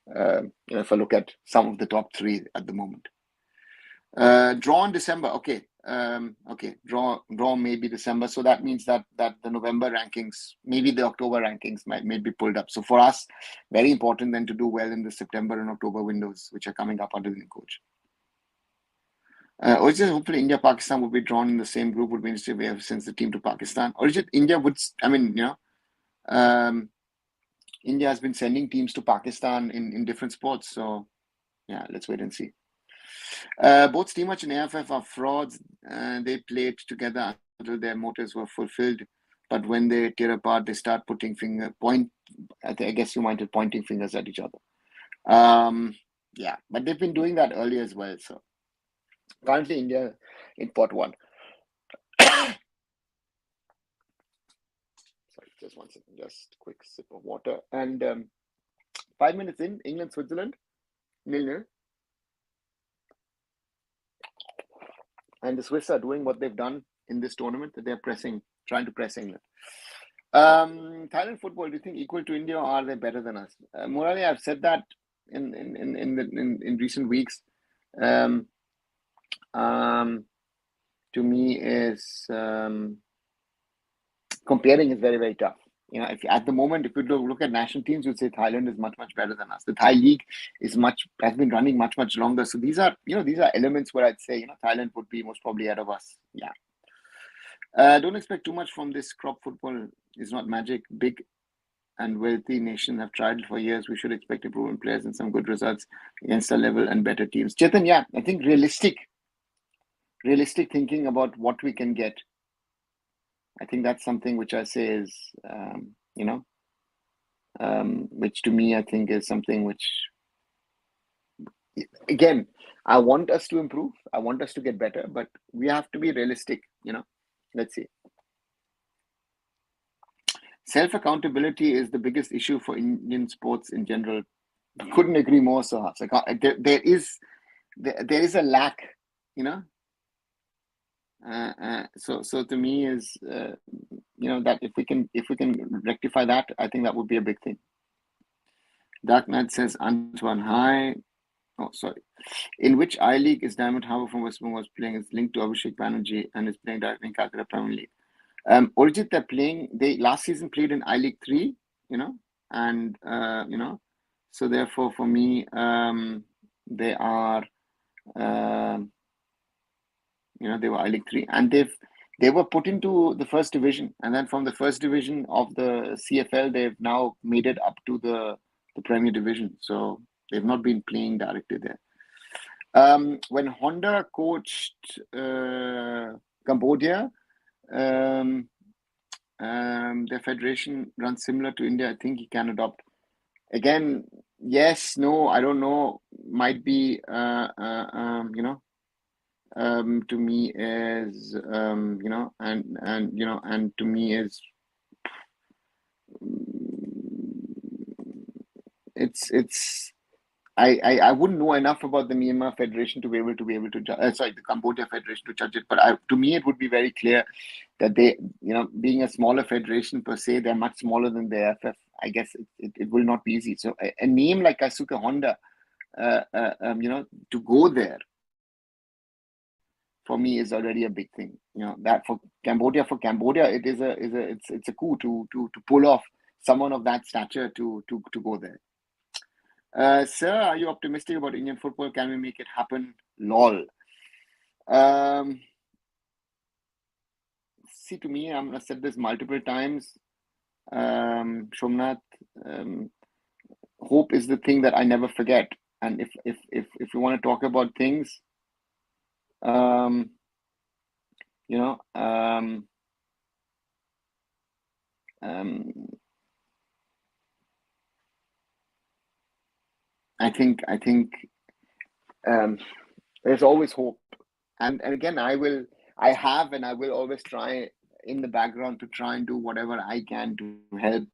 If I look at some of the top three at the moment. Draw in December. Okay. Draw maybe December. So that means that the November rankings, maybe the October rankings may be pulled up. So for us, very important then to do well in the September and October windows, which are coming up under the new coach. Or just hopefully India, Pakistan would be drawn in the same group, would be interesting. We have since the team to Pakistan. Or is it India would, India has been sending teams to Pakistan in different sports. So yeah, let's wait and see. Both Steamach and AFF are frauds. They played together until their motives were fulfilled. But when they tear apart, they start putting I guess you might have pointing fingers at each other. Yeah, but they've been doing that earlier as well. So currently India in pot 1. Sorry, just one second, just quick sip of water. And 5 minutes in, England, Switzerland, 0-0. And the Swiss are doing what they've done in this tournament, that they're trying to press England. Thailand football, do you think equal to India or are they better than us? Murali, I've said that in recent weeks. Um, um, to me is comparing is very, very tough. If at the moment, if you look at national teams, you'd say Thailand is much, much better than us. The Thai league has been running much, much longer. So these are elements where I'd say, Thailand would be most probably ahead of us. Yeah. Don't expect too much from this. Crop football is not magic. Big and wealthy nations have tried it for years. We should expect improvement players and some good results against our level and better teams. Chetan, yeah, I think realistic thinking about what we can get. I think that's something which I say is, which to me I think is something which, again, I want us to improve. I want us to get better, but we have to be realistic. Let's see. Self accountability is the biggest issue for Indian sports in general. Couldn't agree more, Sahas. There is a lack, so to me is that if we can rectify that, I think that would be a big thing. Dark Knight says, Antoine, hi. Oh, sorry. In which I League is Diamond Harbour from West Bengal was playing? It's linked to Abhishek Banerjee and is playing directly in Calcutta Premier League. Orjit, they last season played in I League 3, and so therefore for me, they are, they were I League 3, and they were put into the first division, and then from the first division of the CFL, they've now made it up to the Premier Division. So they've not been playing directly there. When Honda coached Cambodia, their federation runs similar to India. I think he can adopt. Again, yes, no, I don't know. Might be, to me is, and to me is, it's. I wouldn't know enough about the Myanmar Federation to be able to judge. The Cambodia Federation to judge it. But to me, it would be very clear that they, being a smaller federation per se, they're much smaller than the AFF. I guess it will not be easy. So a name like Asuka Honda, to go there, for me is already a big thing. That for Cambodia, it's a coup to pull off someone of that stature to go there. Sir, are you optimistic about Indian football? Can we make it happen? Lol. See, to me, I'm gonna said this multiple times. Shomnath, hope is the thing that I never forget. And if you want to talk about things, I think there's always hope, and again, I will always try in the background to try and do whatever I can to help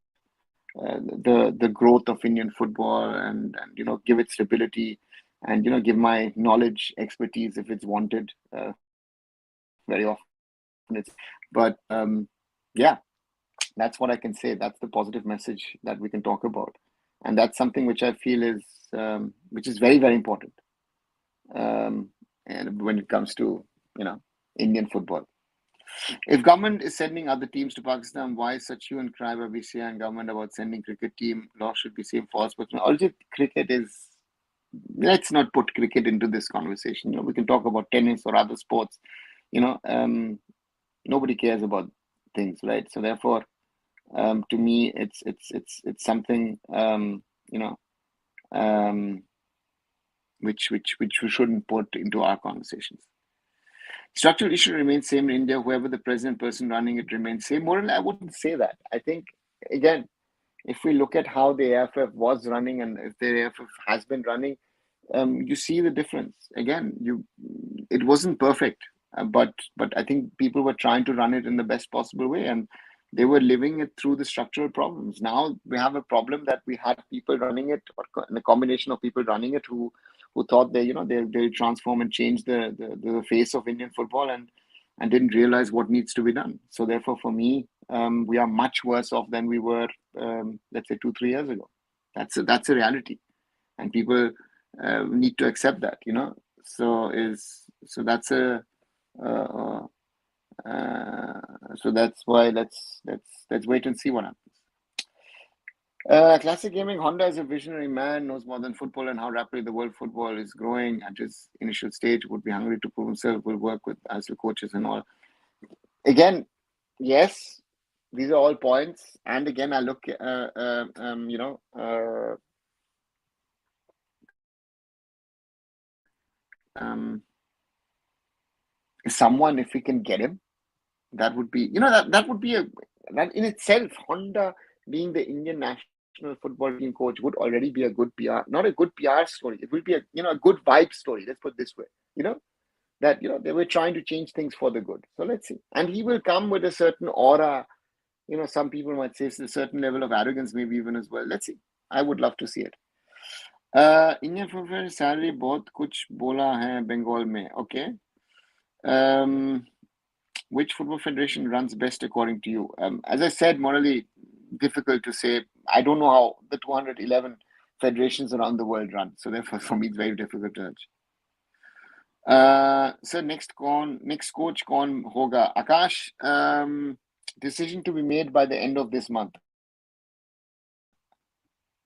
the growth of Indian football and give it stability and give my knowledge, expertise if it's wanted. Very often it's, but yeah, that's what I can say. That's the positive message that we can talk about, and that's something which I feel is which is very, very important. And when it comes to Indian football, if government is sending other teams to Pakistan, why such hue and cry by BCCI and government about sending cricket team? Law should be same for sports. Also, cricket is. Let's not put cricket into this conversation. We can talk about tennis or other sports. Nobody cares about things, right? So therefore, to me, it's something which we shouldn't put into our conversations. Structural issue remains same in India. Whoever the president person running it remains same. More, I wouldn't say that. I think again, if we look at how the AFF was running and if the AFF has been running, you see the difference. Again, it wasn't perfect, but I think people were trying to run it in the best possible way, and they were living it through the structural problems. Now we have a problem that we had people running it, or a combination of people running it who thought they'll transform and change the face of Indian football and didn't realize what needs to be done. So therefore, for me, we are much worse off than we were, let's say, 2, 3 years ago. That's a reality, and people need to accept that. So that's a uh, so that's why let's wait and see what happens. Classic Gaming, Honda is a visionary man, knows more than football and how rapidly the world football is growing at his initial stage, would be hungry to prove himself, will work with as the coaches and all. Again, yes, these are all points. And again, I look, someone, if we can get him, that would be, that would be that in itself, Honda being the Indian national football team coach would already be a good PR, not a good PR story. It will be a good vibe story. Let's put it this way, that, they were trying to change things for the good. So let's see. And he will come with a certain aura. Some people might say it's a certain level of arrogance, maybe even as well. Let's see. I would love to see it. Indian football salary बहुत कुछ बोला है बंगाल में. Okay. Which football federation runs best according to you? As I said, morally difficult to say. I don't know how the 211 federations around the world run. So therefore, for me, it's very difficult to judge. So next coach कौन होगा? Akash, decision to be made by the end of this month.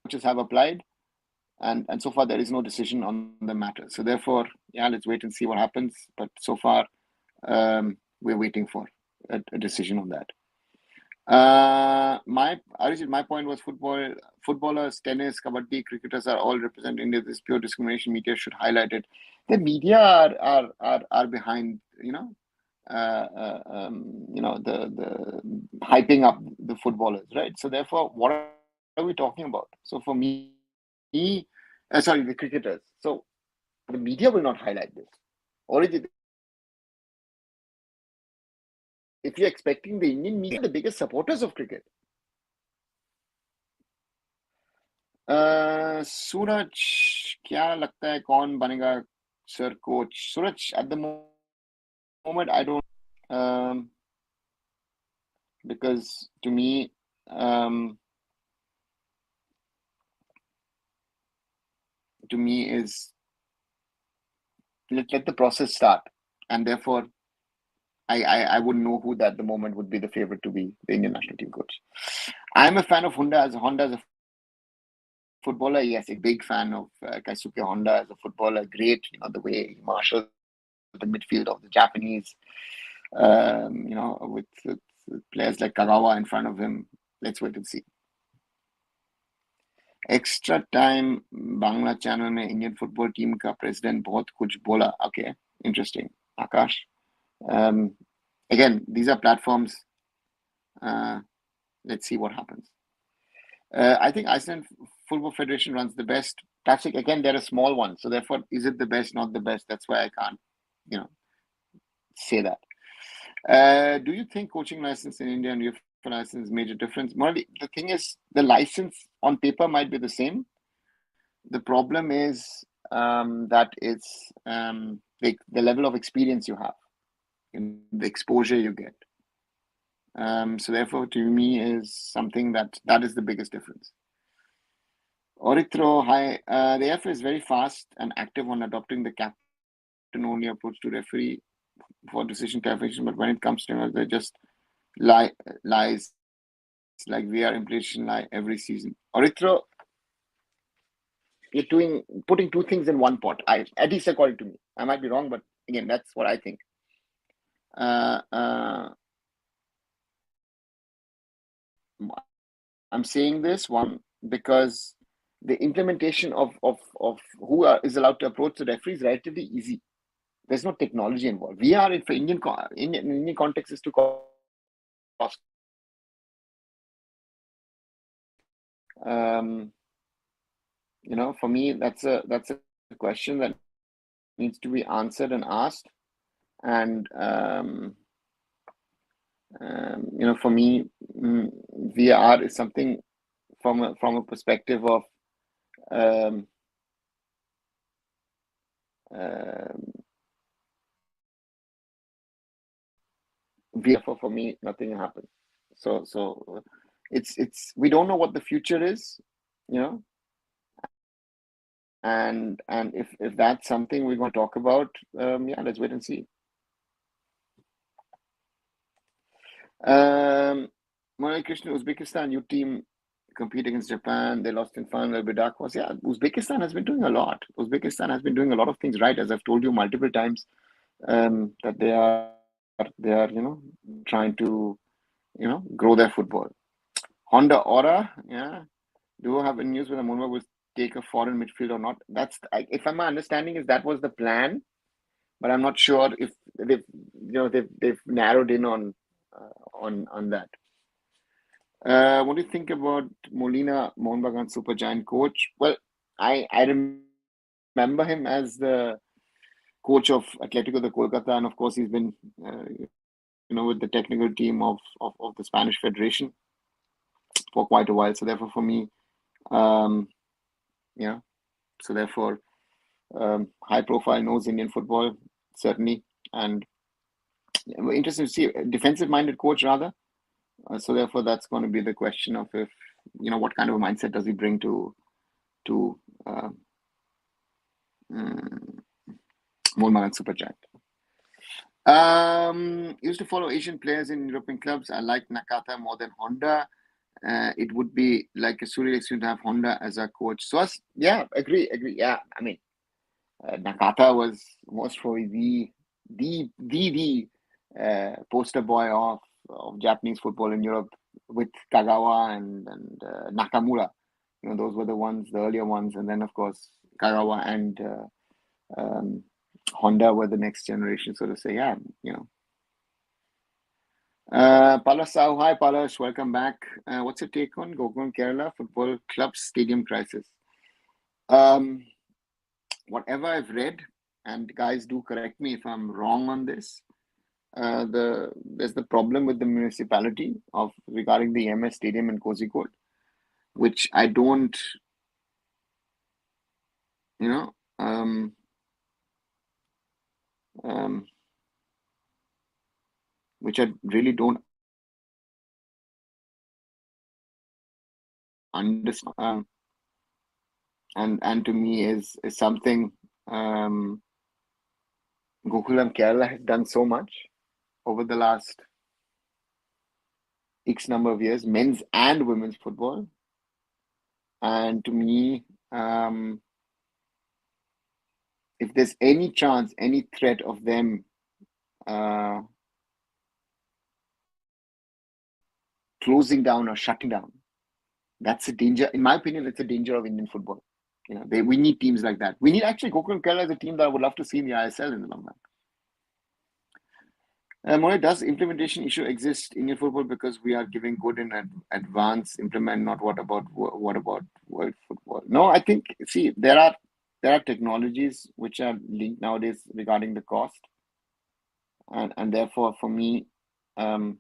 Coaches have applied, and so far there is no decision on the matter. So therefore, let's wait and see what happens. But so far, we're waiting for a decision on that. My point was footballers, tennis, kabaddi, cricketers are all represented India. This pure discrimination. Media should highlight it. The media are behind, the hyping up the footballers, right? So therefore, what are we talking about? So for me, sorry, the cricketers. So the media will not highlight this. Or if you're expecting the Indian media, the biggest supporters of cricket. Suraj, क्या लगता है कौन बनेगा sir coach? Suraj, at the moment, I don't, because to me, is let the process start, and therefore, I wouldn't know who at the moment would be the favorite to be the Indian national team coach. I'm a fan of Honda as a footballer. Yes, a big fan of Keisuke Honda as a footballer. Great, the way he marshals the midfield of the Japanese, with players like Kagawa in front of him. Let's wait and see. Extra time, Bangla channel में Indian football team का president बहुत कुछ बोला. Okay, interesting. Akash. Again, these are platforms. Let's see what happens. I think Iceland Football Federation runs the best. Plastic, again, they're a small one. So therefore, is it the best, not the best? That's why I can't, say that. Do you think coaching license in India and UEFA license major difference? Morally, the thing is, the license on paper might be the same. The problem is that it's the level of experience you have, and the exposure you get. So therefore, to me, is something that is the biggest difference. Orithro, hi. The FA is very fast and active on adopting the captain-only approach to referee for decision clarification, but when it comes to they just lies like VR implementation lie every season. Orithro, you're putting two things in one pot. At least according to me. I might be wrong, but again, that's what I think. I'm saying this one because the implementation of who is allowed to approach the referee is relatively easy. There's no technology involved. VR for Indian context is to cost. For me, that's a question that needs to be answered and asked. And for me, VR is something from a perspective of VR for me, nothing happens. So it's we don't know what the future is, you know, and if that's something we're going to talk about, yeah, let's wait and see. Moral Krishna, Uzbekistan, your team compete against Japan. They lost in final. Bidak was, yeah. Uzbekistan has been doing a lot. Uzbekistan has been doing a lot of things right, as I've told you multiple times. That they are trying to grow their football. Honda Aura, yeah. Do you have any news whether Munwa will take a foreign midfield or not? If my understanding is that was the plan, but I'm not sure if they've narrowed in on that. What do you think about Molina Mohan Bagan Supergiant coach? Well, I remember him as the coach of Atletico de Kolkata, and of course he's been with the technical team of the Spanish Federation for quite a while. So therefore, for me, yeah. So therefore, high profile, knows Indian football certainly, and interesting to see defensive minded coach rather. So therefore, that's going to be the question of if what kind of a mindset does he bring to Molman Supergiant. Used to follow Asian players in European clubs. I like Nakata more than Honda. It would be like a surreal experience to have Honda as a coach. So yeah, agree. Yeah, I mean, Nakata was most probably the poster boy of Japanese football in Europe with Kagawa and Nakamura. Those were the earlier ones, and then of course Kagawa and Honda were the next generation, so to say. Yeah, Palas Sau, hi Palas, welcome back. What's your take on Gokul Kerala Football Club stadium crisis? Whatever I've read, and guys do correct me if I'm wrong on this, there's the problem with the municipality regarding the MS Stadium in Kozhikode, which I don't, which I really don't understand, and to me is something Gokulam Kerala has done so much over the last X number of years, men's and women's football, and to me, if there's any chance, any threat of them closing down or shutting down, that's a danger. In my opinion, it's a danger of Indian football. We need teams like that. We need actually Gokulam Kerala as a team that I would love to see in the ISL in the long run. Moray, does implementation issue exist in Indian football because we are giving good in advance implement? Not what about world football? No, I think there are technologies which are linked nowadays regarding the cost, and therefore for me, it's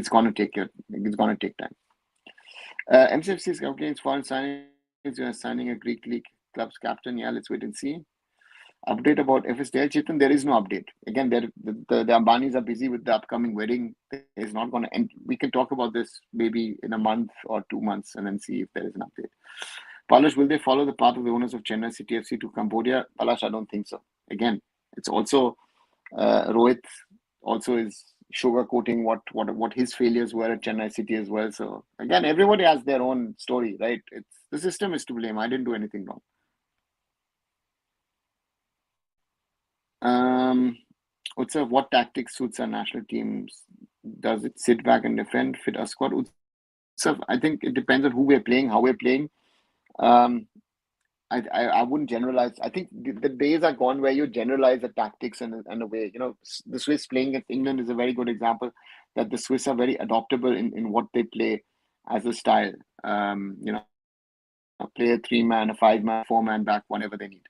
going to take time. MCFC is against foreign signings. You are signing a Greek league club's captain. Yeah, let's wait and see. Update about FSDL, Chetan. There is no update. Again, the Ambanis are busy with the upcoming wedding. It's not going to end. We can talk about this maybe in a month or 2 months and then see if there is an update. Palash, will they follow the path of the owners of Chennai City FC to Cambodia? Palash, I don't think so. Again, it's also Rohit also is sugarcoating what his failures were at Chennai City as well. So again, everybody has their own story, right? The system is to blame. I didn't do anything wrong. Utsav, what tactics suits our national teams? Does it sit back and defend, fit our squad? Utsav, I think it depends on who we're playing, how we're playing. I wouldn't generalize. I think the days are gone where you generalize the tactics and a way. The Swiss playing against England is a very good example that the Swiss are very adaptable in what they play as a style. Play a 3-man, a 5-man, 4-man back, whatever they need.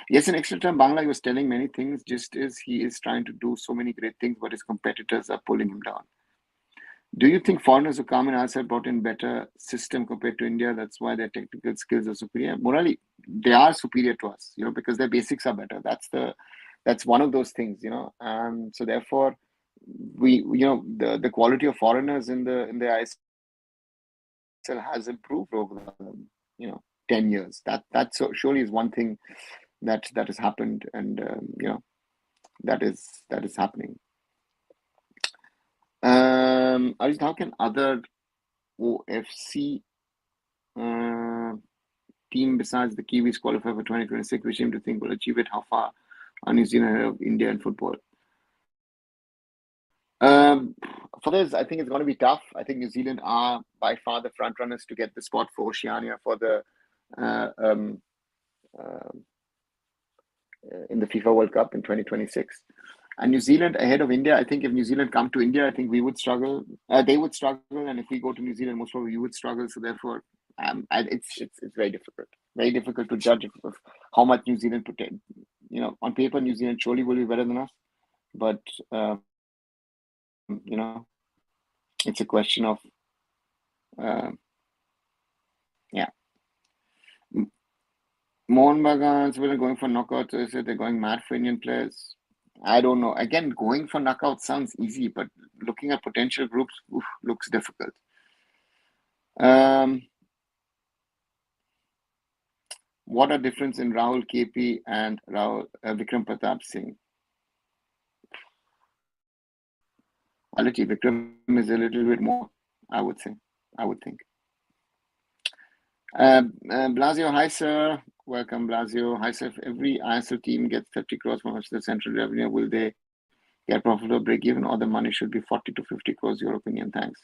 Yes, in extra time, Bangla, he was telling many things, just as he is trying to do so many great things, but his competitors are pulling him down. Do you think foreigners who come in us have brought in better system compared to India? That's why their technical skills are superior. Morally, they are superior to us, because their basics are better. That's one of those things, so therefore the quality of foreigners in the ISL has improved over the 10 years. That surely is one thing that has happened, and that is happening. Arjun, how can other OFC team besides the Kiwis qualify for 2026? We seem to think will achieve it. How far are New Zealand ahead of India in football? For this, I think it's going to be tough. I think New Zealand are by far the front runners to get the spot for Oceania for the in the FIFA World Cup in 2026. And New Zealand ahead of India. I think if New Zealand come to India, I think we would struggle. They would struggle, and if we go to New Zealand, most probably we would struggle. So therefore, it's very difficult to judge of how much New Zealand on paper New Zealand surely will be better than us, but it's a question of Mohan Bagan's will going for knockouts. So they said they're going mad for Indian players. I don't know. Again, going for knockouts sounds easy, but looking at potential groups looks difficult. What are difference in Rahul KP and Vikram Pratap Singh? Quality. Vikram is a little bit more, I would think. Blasio, hi sir. Welcome, Blasio. Hi sir. If every ISL team gets 30 crores from the central revenue, will they get profitable break even, or the money should be 40 to 50 crores? Your opinion, thanks.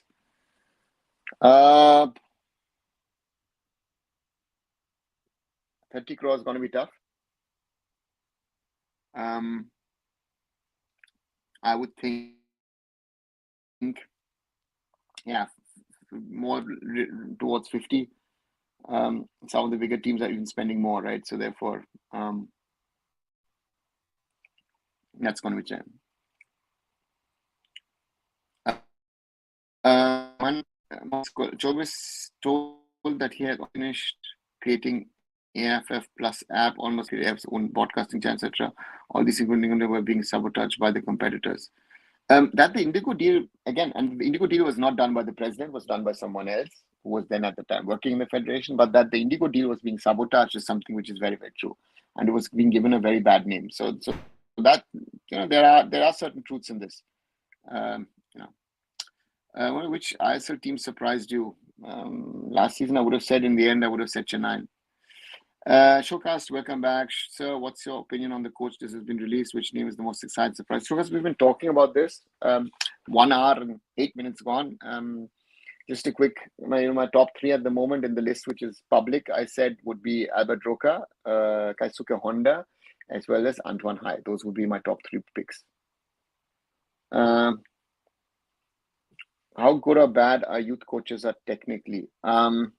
30 crores is going to be tough. I would think, more towards 50. Some of the bigger teams are even spending more, right? So therefore, that's going to be challenging. Chobis told that he had finished creating AFF Plus app, almost created AF's own broadcasting channel, etc. All these including were being sabotaged by the competitors. That the Indigo deal, again, and the Indigo deal was not done by the president, was done by someone else who was then at the time working in the federation, but that the Indigo deal was being sabotaged is something which is very, very true. And it was being given a very bad name. So that, there are certain truths in this. Which ISL team surprised you? Last season, I would have said in the end, I would have said Chennai. Showcast, welcome back. Sir, what's your opinion on the coach? This has been released. Which name is the most exciting surprise? Showcast, we've been talking about this. 1 hour and 8 minutes gone. Just a quick, my top 3 at the moment in the list, which is public, I said would be Albert Roca, Kaisuke Honda, as well as Antoine Hai. Those would be my top 3 picks. How good or bad our youth coaches are technically? I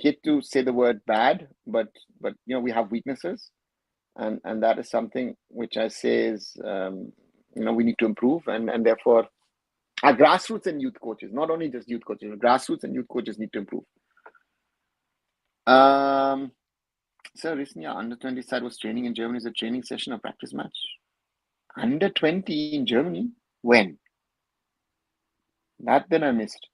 hate to say the word bad, but we have weaknesses, and that is something which I say is we need to improve, and therefore our grassroots and youth coaches, not only just youth coaches, grassroots and youth coaches need to improve. So recently our under-20 side was training in Germany. Is a training session or practice match? Under-20 in Germany? When? That then I missed.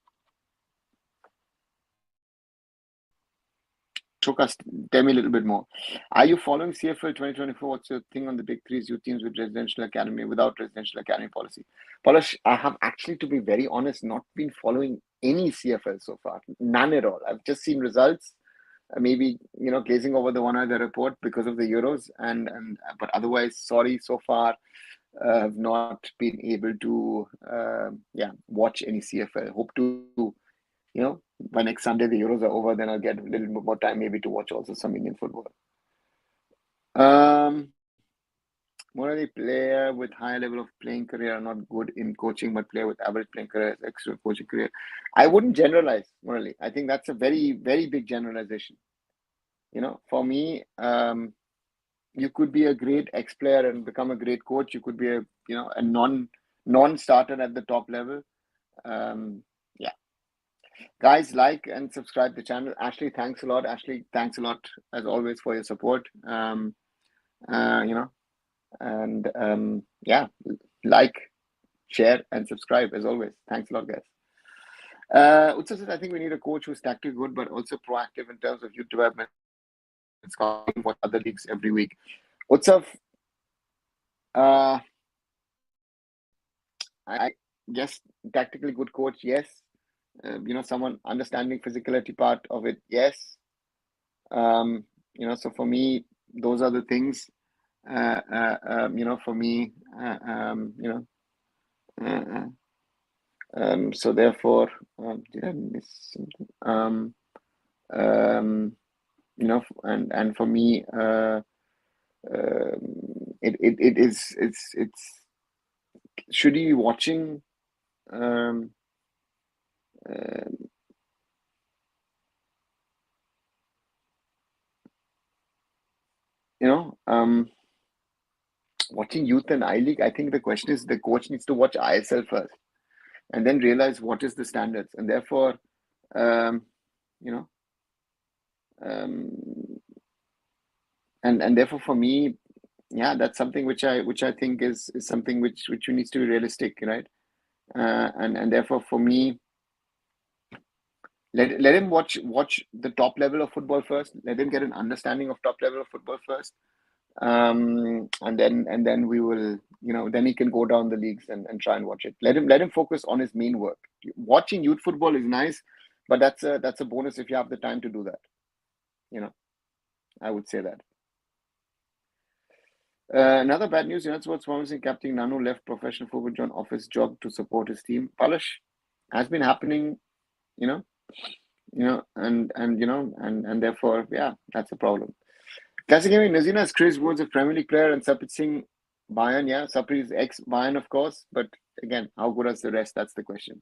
Chokas, tell me a little bit more. Are you following CFL 2024? What's your thing on the big 3's youth teams with residential academy, without residential academy policy? Polish, I have actually, to be very honest, not been following any CFL so far. None at all. I've just seen results, maybe, glazing over the one other report because of the Euros, but otherwise, sorry, so far, have not been able to, watch any CFL. Hope to, by next Sunday the Euros are over, then I'll get a little bit more time maybe to watch also some Indian football. What are the player with higher level of playing career are not good in coaching, but player with average playing career is extra coaching career? I wouldn't generalize, Murali. I think that's a very, very big generalization. For me, you could be a great ex-player and become a great coach. You could be a non-starter at the top level. Guys, like and subscribe the channel. Ashley, thanks a lot. Ashley, thanks a lot as always for your support. You know, and yeah, like, share, and subscribe as always. Thanks a lot, guys. Utsav says, I think we need a coach who's tactically good but also proactive in terms of youth development, scouting, watch other leagues every week. Utsav, I guess tactically good coach, yes. Someone understanding physicality part of it, yes. So for me, those are the things. For me, so therefore, did I miss something? And for me, it is it's should he be watching um, uh, watching youth and I League. I think the question is the coach needs to watch ISL first and then realize what is the standards, and therefore, um, you know, um, and therefore for me, yeah, that's something which I think is something which needs to be realistic, right? And therefore for me, let him watch the top level of football first. Let him get an understanding of top level of football first, and then we will, then he can go down the leagues and try and watch it. Let him focus on his main work. Watching youth football is nice, but that's a bonus if you have the time to do that. I would say that. Another bad news, it's what's promising. Captain Nanu left professional football John off his job to support his team. Palash has been happening, you know, and therefore, yeah, that's a problem. Classic Gaming, Nazina is Chris Woods, a Premier League player, and Saprit Singh, Bayern, yeah. Saprit is ex-Bayern, of course, but again, how good is the rest? That's the question.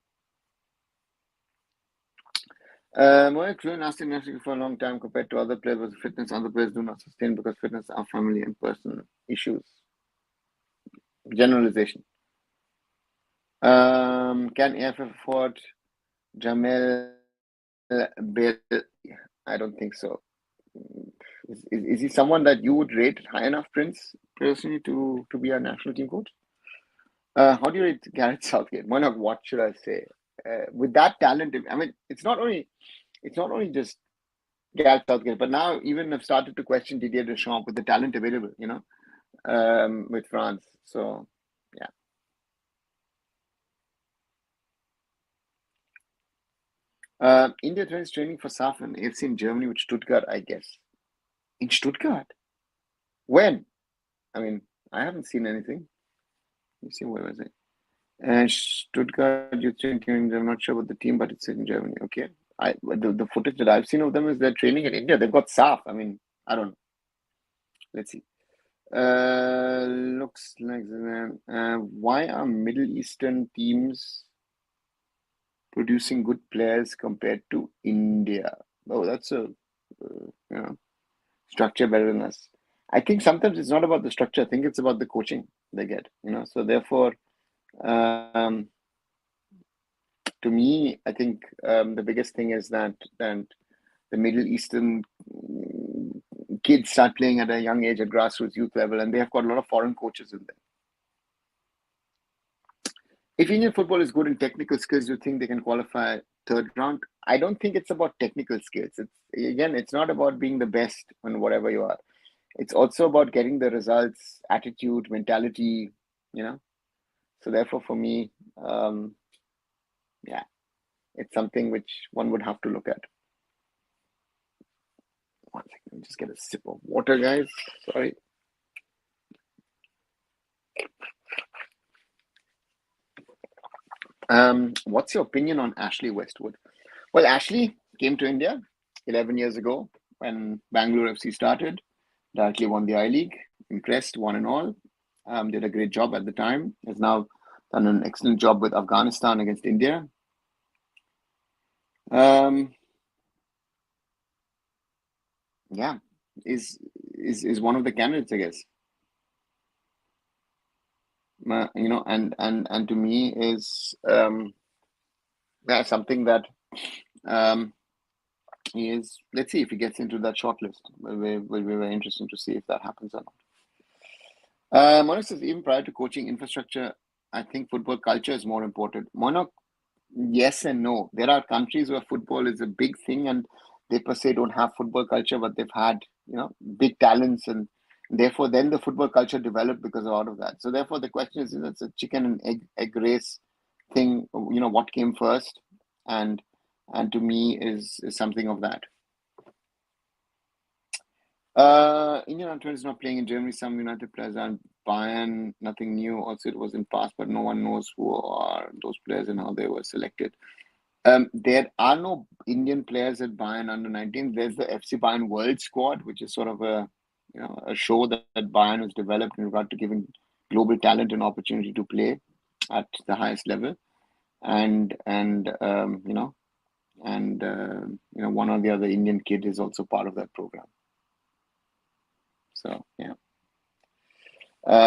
Moy Kluin asked him for a long time compared to other players with fitness. Other players do not sustain because fitness are family and personal issues. Generalization. Can AFF afford Jamel Bill? I don't think so. Is he someone that you would rate high enough, Prince, personally, to be a national team coach? How do you rate Gareth Southgate? Why not? What should I say? With that talent, I mean, it's not only just Gareth Southgate, but now even I've started to question Didier Deschamps with the talent available, with France. So, yeah. India is training for SAF and AFC in Germany with Stuttgart, I guess. In Stuttgart? When? I mean, I haven't seen anything. You see, where was it? And Stuttgart youth training team. I'm not sure about the team, but it's in Germany. Okay. The footage that I've seen of them is they're training in India. They've got SAF. I mean, I don't know. Let's see. Looks like why are Middle Eastern teams producing good players compared to India? Oh, that's a structure better than us. I think sometimes it's not about the structure. I think it's about the coaching they get. So therefore, to me, I think the biggest thing is that the Middle Eastern kids start playing at a young age at grassroots youth level, and they have got a lot of foreign coaches in there. If Indian football is good in technical skills, you think they can qualify third round? I don't think it's about technical skills. It's not about being the best on whatever you are. It's also about getting the results, attitude, mentality, So therefore, for me, yeah, it's something which one would have to look at. 1 second, let me just get a sip of water, guys. Sorry. What's your opinion on Ashley Westwood? Well, Ashley came to India 11 years ago when Bangalore FC started, directly won the I-League, impressed one and all, did a great job at the time, has now done an excellent job with Afghanistan against India. Yeah, is one of the candidates, I guess. And to me is something that Um, let's see if he gets into that shortlist. Will be very interesting to see if that happens or not. Mono says, even prior to coaching infrastructure, I think football culture is more important. Mono, yes and no. There are countries where football is a big thing and they per se don't have football culture, but they've had, big talents, and therefore then the football culture developed because of all of that. So therefore the question is, it's a chicken and egg race thing, what came first, and to me is something of that. Indian under-20 is not playing in Germany. Some United players are in Bayern. Nothing new. Also, it was in past, but no one knows who are those players and how they were selected. There are no Indian players at Bayern under-19. There's the FC Bayern World Squad, which is sort of a show that Bayern has developed in regard to giving global talent an opportunity to play at the highest level, and one or the other Indian kid is also part of that program. So yeah.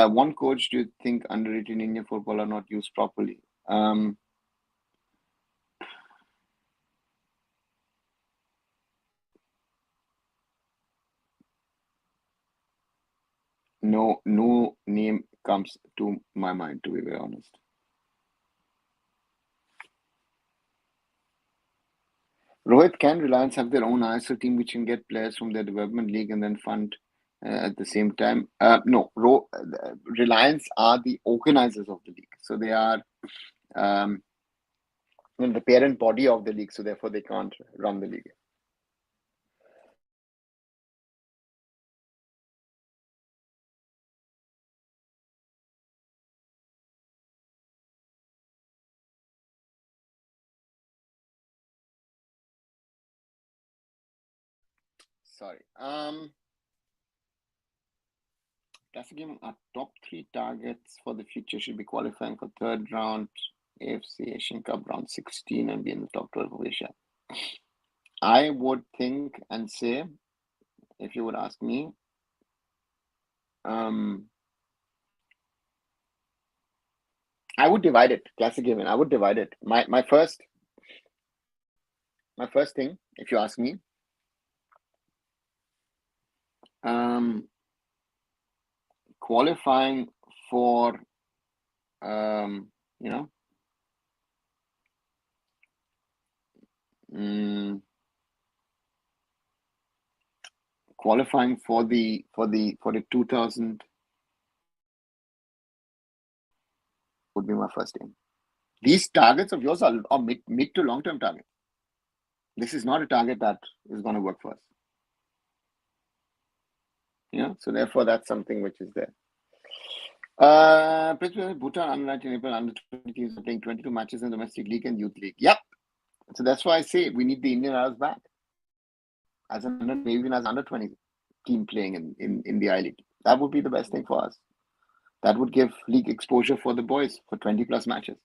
One coach do you think underrated in Indian football are not used properly? No name comes to my mind, to be very honest. Rohit, can Reliance have their own ISL team which can get players from their development league and then fund at the same time? No, Reliance are the organizers of the league, so they are the parent body of the league, so therefore they can't run the league. Sorry. Classic game, our top three targets for the future should be qualifying for third round AFC Asian Cup round 16 and be in the top 12 of Asia. I would think and say, if you would ask me, I would divide it. Classic gaming, I would divide it. My first thing, if you ask me, qualifying for qualifying for the 2000 would be my first aim. These targets of yours are mid to long term targets. This is not a target that is going to work for us. So therefore that's something which is there. Bhutan under-19 April under-20 teams are playing 22 matches in domestic league and youth league. Yep. So that's why I say we need the Indian Isles back as maybe even as under-20 team playing in the I-League. That would be the best thing for us. That would give league exposure for the boys for 20 plus matches.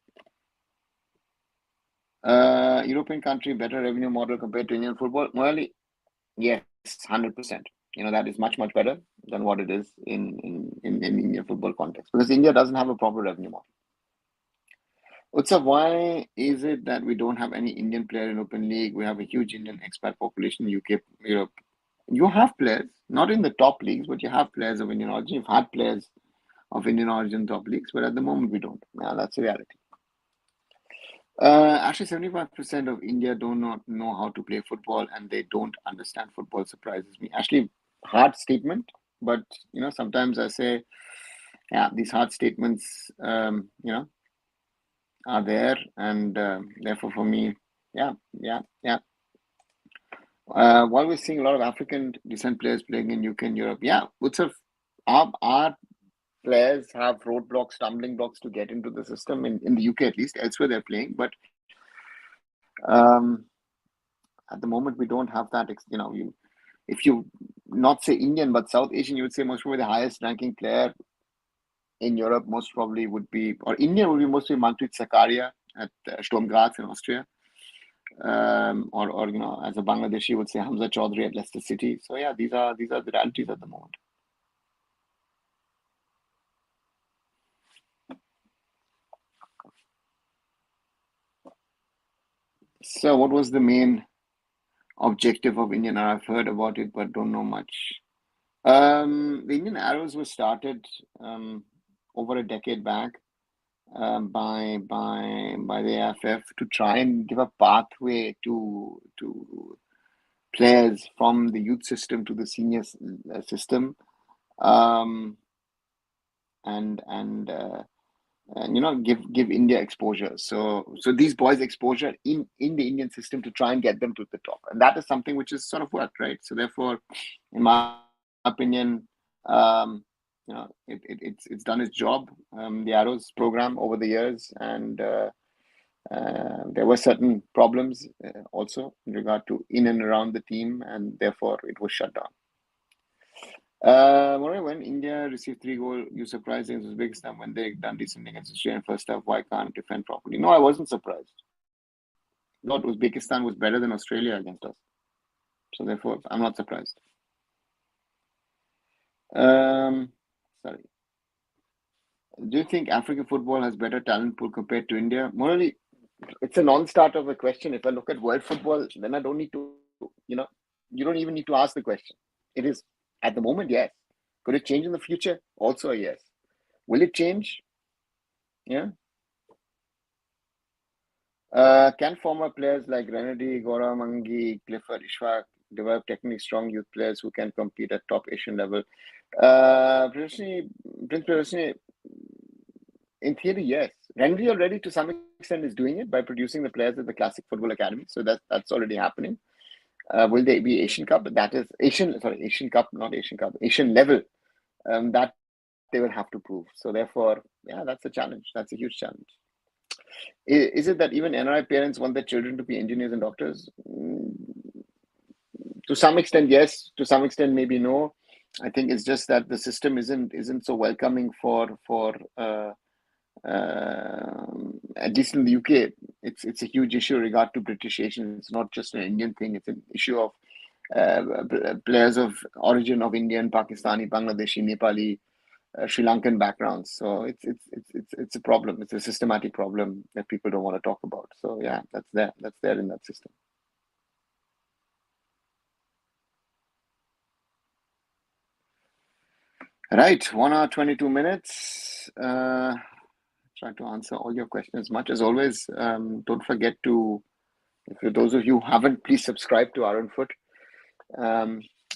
European country, better revenue model compared to Indian football? Well, yes, 100%. That is much, much better than what it is in Indian football context, because India doesn't have a proper revenue model. Utsav, why is it that we don't have any Indian player in Open League? We have a huge Indian expat population in UK, Europe. You have players, not in the top leagues, but you have players of Indian origin. You've had players of Indian origin top leagues, but at the moment we don't. Yeah, that's the reality. Actually, 75% of India do not know how to play football and they don't understand football. Surprises me. Actually, hard statement, but sometimes I say, yeah, these hard statements, are there, and therefore for me, yeah. While we're seeing a lot of African descent players playing in UK and Europe, yeah, our players have roadblocks, stumbling blocks to get into the system in the UK at least. Elsewhere they're playing, but at the moment we don't have that. If you not say Indian but South Asian, you would say most probably the highest ranking player in Europe most probably would be, or India would be mostly Manpreet Sakaria at Sturm Graz in Austria. Or as a Bangladeshi would say Hamza Chaudhry at Leicester City. So yeah, these are the realities at the moment. So, what was the main objective of Indian Arrow? I've heard about it, but don't know much. The Indian Arrows was started over a decade back by the AFF to try and give a pathway to players from the youth system to the senior system, um, and give India exposure. So these boys exposure in the Indian system to try and get them to the top, and that is something which is sort of worked, right? So therefore, in my opinion, it's done its job. The Arrows program over the years, and there were certain problems also in regard to in and around the team, and therefore it was shut down. When India received 3 goals, you surprised against Uzbekistan when they done decent against Australia in first half. Why can't defend properly? No, I wasn't surprised. Thought Uzbekistan was better than Australia against us, so therefore I'm not surprised. Sorry. Do you think African football has better talent pool compared to India? Morally, it's a non-starter of a question. If I look at world football, then I don't need to, you don't even need to ask the question. It is at the moment, yes. Could it change in the future? Also a yes. Will it change? Yeah. Can former players like Renedy, Goramangi, Clifford, Ishwak develop technically strong youth players who can compete at top Asian level? Professionally, in theory, yes. Renedy already to some extent is doing it by producing the players at the Classic Football Academy. So that's already happening. Will they be Asian Cup? That is Asian Cup, not Asian Cup, Asian level. That they will have to prove. So therefore, yeah, that's a challenge. That's a huge challenge. Is it that even NRI parents want their children to be engineers and doctors? To some extent, yes. To some extent, maybe no. I think it's just that the system isn't so welcoming for at least in the UK. It's a huge issue in regard to British Asians. It's not just an Indian thing. It's an issue of players of origin of Indian, Pakistani, Bangladeshi, Nepali, Sri Lankan backgrounds. So it's a problem. It's a systematic problem that people don't want to talk about. So yeah, that's there. That's there in that system. Right, 1 hour 22 minutes. Try to answer all your questions as much as always. Don't forget to, for those of you who haven't, please subscribe to Arun Foot.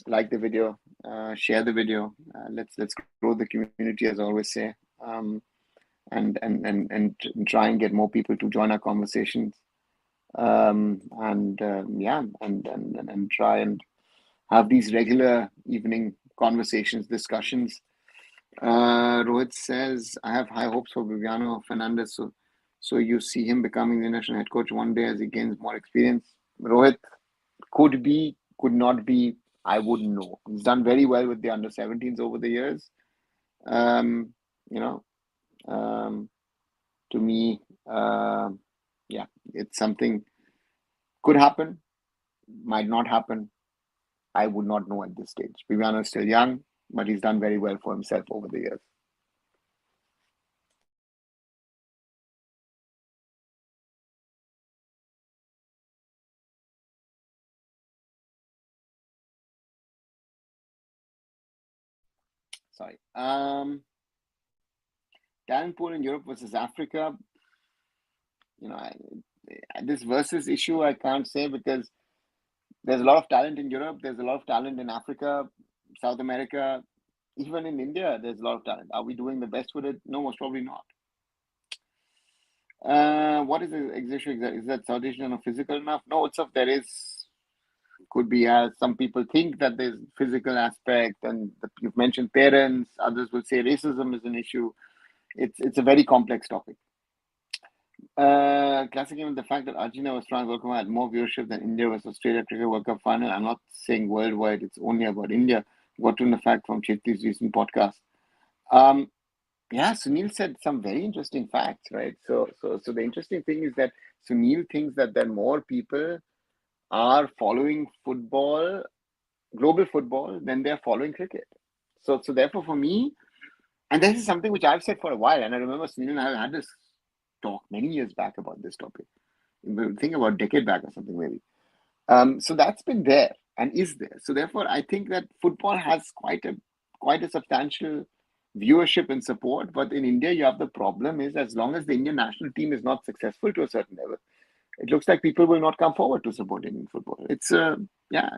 Like the video, share the video. Let's grow the community, as I always say. And try and get more people to join our conversations. And try and have these regular evening conversations, discussions. Rohit says, I have high hopes for Viviano Fernandez. So you see him becoming the national head coach one day as he gains more experience. Rohit could be, could not be. I wouldn't know. He's done very well with the under 17s over the years. Um, you know, um, to me, yeah, it's something could happen, might not happen. I would not know at this stage. Viviano is still young, but he's done very well for himself over the years. Sorry. Talent pool in Europe versus Africa. This versus issue I can't say because there's a lot of talent in Europe. There's a lot of talent in Africa, South America, even in India. There's a lot of talent. Are we doing the best with it? No, most probably not. What is the issue? Is that South Asian not physical enough? No, there is could be as some people think that there's physical aspect, and you've mentioned parents. Others will say racism is an issue. It's a very complex topic. Classic even the fact that Argentina was France World Cup had more viewership than India versus Australia Cricket World Cup final. I'm not saying worldwide, it's only about India. Got to know the fact from Chetti's recent podcast. Yeah, Sunil said some very interesting facts, right? So the interesting thing is that Sunil thinks that more people are following football, global football, than they're following cricket. So therefore, for me, and this is something which I've said for a while, and I remember Sunil and I had this talk many years back about this topic. Think about a decade back or something maybe. So that's been there and is there. So therefore, I think that football has quite a substantial viewership and support. But in India, you have the problem is as long as the Indian national team is not successful to a certain level, it looks like people will not come forward to support Indian football. It's a yeah,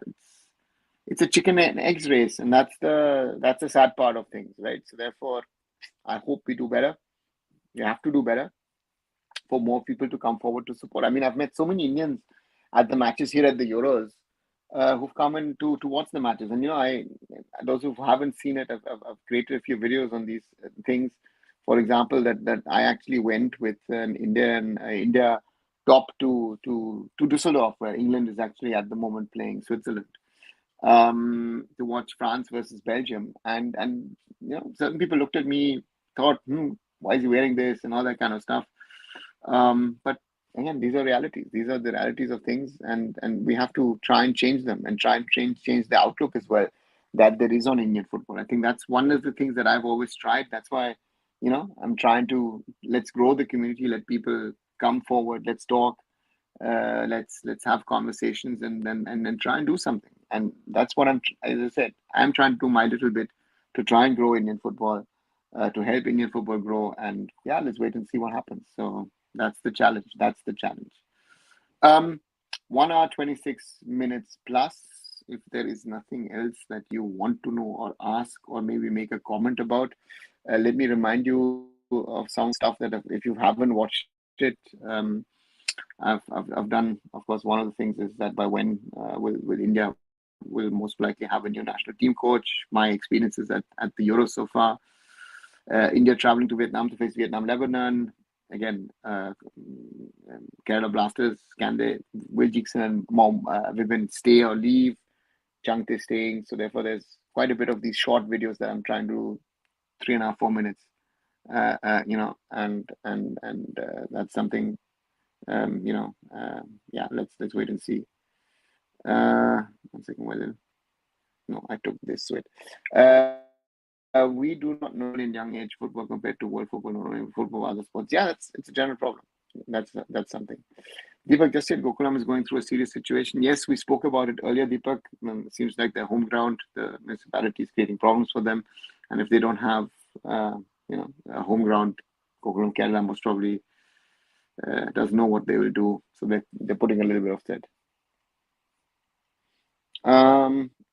it's a chicken and eggs race, and that's the sad part of things, right? So therefore, I hope we do better. We have to do better for more people to come forward to support. I mean, I've met so many Indians at the matches here at the Euros who've come in to watch the matches. And, I those who haven't seen it, I've created a few videos on these things. For example, that I actually went with an India top to Düsseldorf, where England is actually at the moment playing Switzerland, to watch France versus Belgium. And certain people looked at me, thought, why is he wearing this and all that kind of stuff. But again, these are realities. These are the realities of things, and we have to try and change them and try and change the outlook as well that there is on Indian football. I think that's one of the things that I've always tried. That's why, I'm trying to let's grow the community, let people come forward, let's talk, let's have conversations, and then try and do something. And that's what as I said, I'm trying to do my little bit to try and grow Indian football, to help Indian football grow. And yeah, let's wait and see what happens. So that's the challenge. That's the challenge. 1 hour 26 minutes plus. If there is nothing else that you want to know or ask or maybe make a comment about, let me remind you of some stuff that if you haven't watched it, I've done. Of course, one of the things is that by when will India will most likely have a new national team coach. My experiences at the Euro so far. India traveling to Vietnam to face Vietnam, Lebanon. Again, Kerala Blasters, will Jackson and Vibin stay or leave? Chunk is staying. So therefore, there's quite a bit of these short videos that I'm trying to do, 3.5, 4 minutes. And that's something. Yeah. Let's wait and see. 1 second. Well, no, I took this with. We do not know in young age football compared to world football or football other sports. Yeah, it's a general problem. That's something. Deepak just said Gokulam is going through a serious situation. Yes, we spoke about it earlier, Deepak. It seems like their home ground, the municipality is creating problems for them. And if they don't have, a home ground, Gokulam Kerala most probably doesn't know what they will do. So they're putting a little bit of that.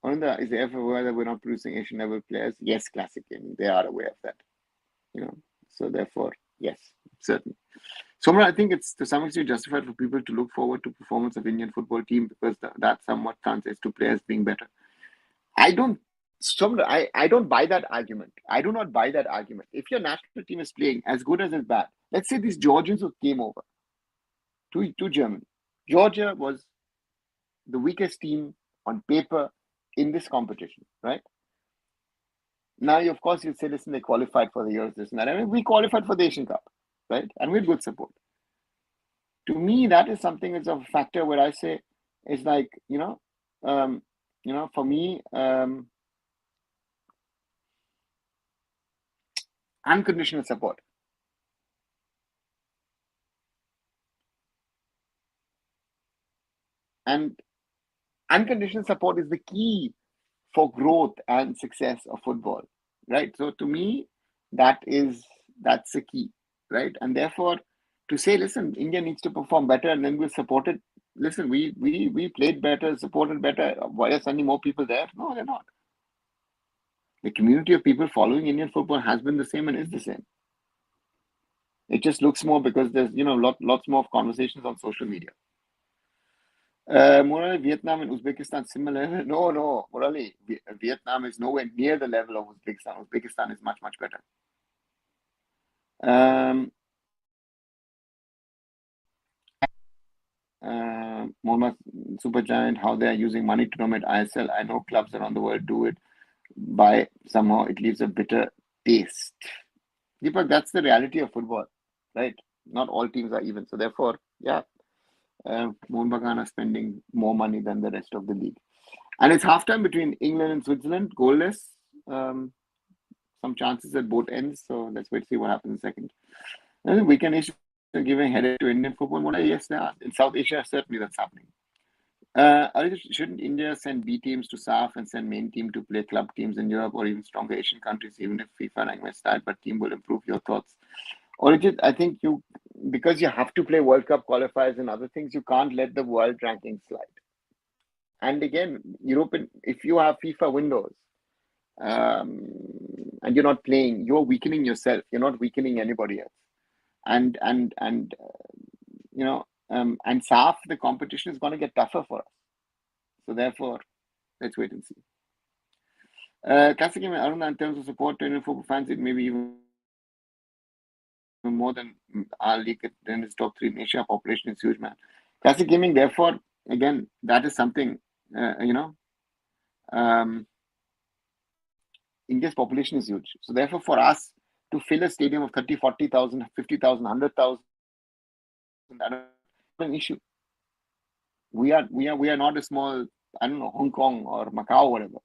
Ananda, is they ever aware that we're not producing Asian level players? Yes, Classic Gaming, they are aware of that. So therefore, yes, certainly. So I think it's to some extent justified for people to look forward to performance of Indian football team because that somewhat translates to players being better. I don't buy that argument. I do not buy that argument. If your national team is playing as good as is bad, let's say these Georgians who came over to Germany. Georgia was the weakest team on paper in this competition, right? Now, of course, you'd say, listen, they qualified for the Euros, this and that. I mean, we qualified for the Asian Cup, right? And we had good support. To me, that is something that's a factor where I say, it's like, for me, unconditional support. And unconditional support is the key for growth and success of football, right? So to me, that's the key, right? And therefore, to say, listen, India needs to perform better, and then we'll support it. Listen, we played better, supported better. Why are suddenly more people there? No, they're not. The community of people following Indian football has been the same and is the same. It just looks more because there's lots more of conversations on social media. Murali, Vietnam and Uzbekistan similar? No, Murali, Vietnam is nowhere near the level of Uzbekistan. Uzbekistan is much, much better. Mohammed Supergiant, how they are using money to nominate ISL. I know clubs around the world do it, by somehow it leaves a bitter taste. Deepak, that's the reality of football, right? Not all teams are even. So therefore, yeah, Mohun Bagan are spending more money than the rest of the league. And it's halftime between England and Switzerland, goalless. Some chances at both ends. So let's wait to see what happens in second. And the weekend is giving headache to Indian football? Yes, they are. In South Asia, certainly that's happening. Shouldn't India send B teams to SAF and send main team to play club teams in Europe or even stronger Asian countries, even if FIFA rank may start, but team will improve? Your thoughts? Origin, I think because you have to play World Cup qualifiers and other things, you can't let the world ranking slide. And again, if you have FIFA windows, and you're not playing, you're weakening yourself. You're not weakening anybody else. And SAF, the competition is going to get tougher for us. So therefore, let's wait and see. Classic game, Arun, in terms of support to Indian football fans, it may be even more than our league in its top 3 in Asia. Population is huge, man. Classic gaming, therefore, again, that is something, India's population is huge. So therefore, for us to fill a stadium of 30, 40,000, 50,000, 100,000, that's not an issue. We are not a small, I don't know, Hong Kong or Macau or whatever.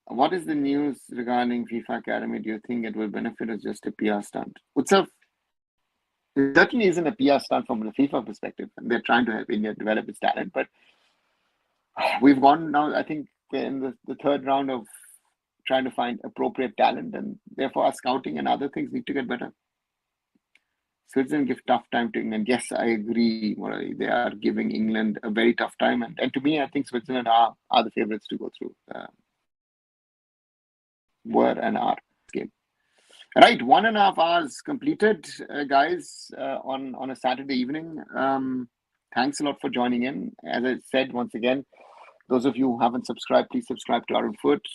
What is the news regarding FIFA Academy? Do you think it will benefit us just a PR stunt? Utsav, it certainly isn't a PR stunt from the FIFA perspective. And they're trying to help India develop its talent. But we've gone now, I think, we're in the third round of trying to find appropriate talent. And therefore, our scouting and other things need to get better. Switzerland give tough time to England. Yes, I agree, Murali. They are giving England a very tough time. And to me, I think Switzerland are the favorites to go through. Were and are game. Right, 1.5 hours completed, guys, on a Saturday evening. Thanks a lot for joining in. As I said, once again, those of you who haven't subscribed, please subscribe to arunfoot,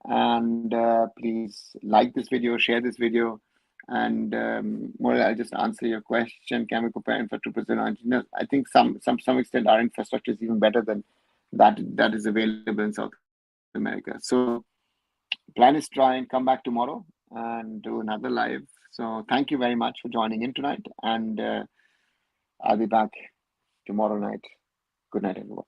and please like this video, share this video, and I'll just answer your question. Can we compare infrastructure to Argentina? I think some extent our infrastructure is even better than that is available in South America. So plan is try and come back tomorrow and do another live. So thank you very much for joining in tonight, and I'll be back tomorrow night. Good night, everyone.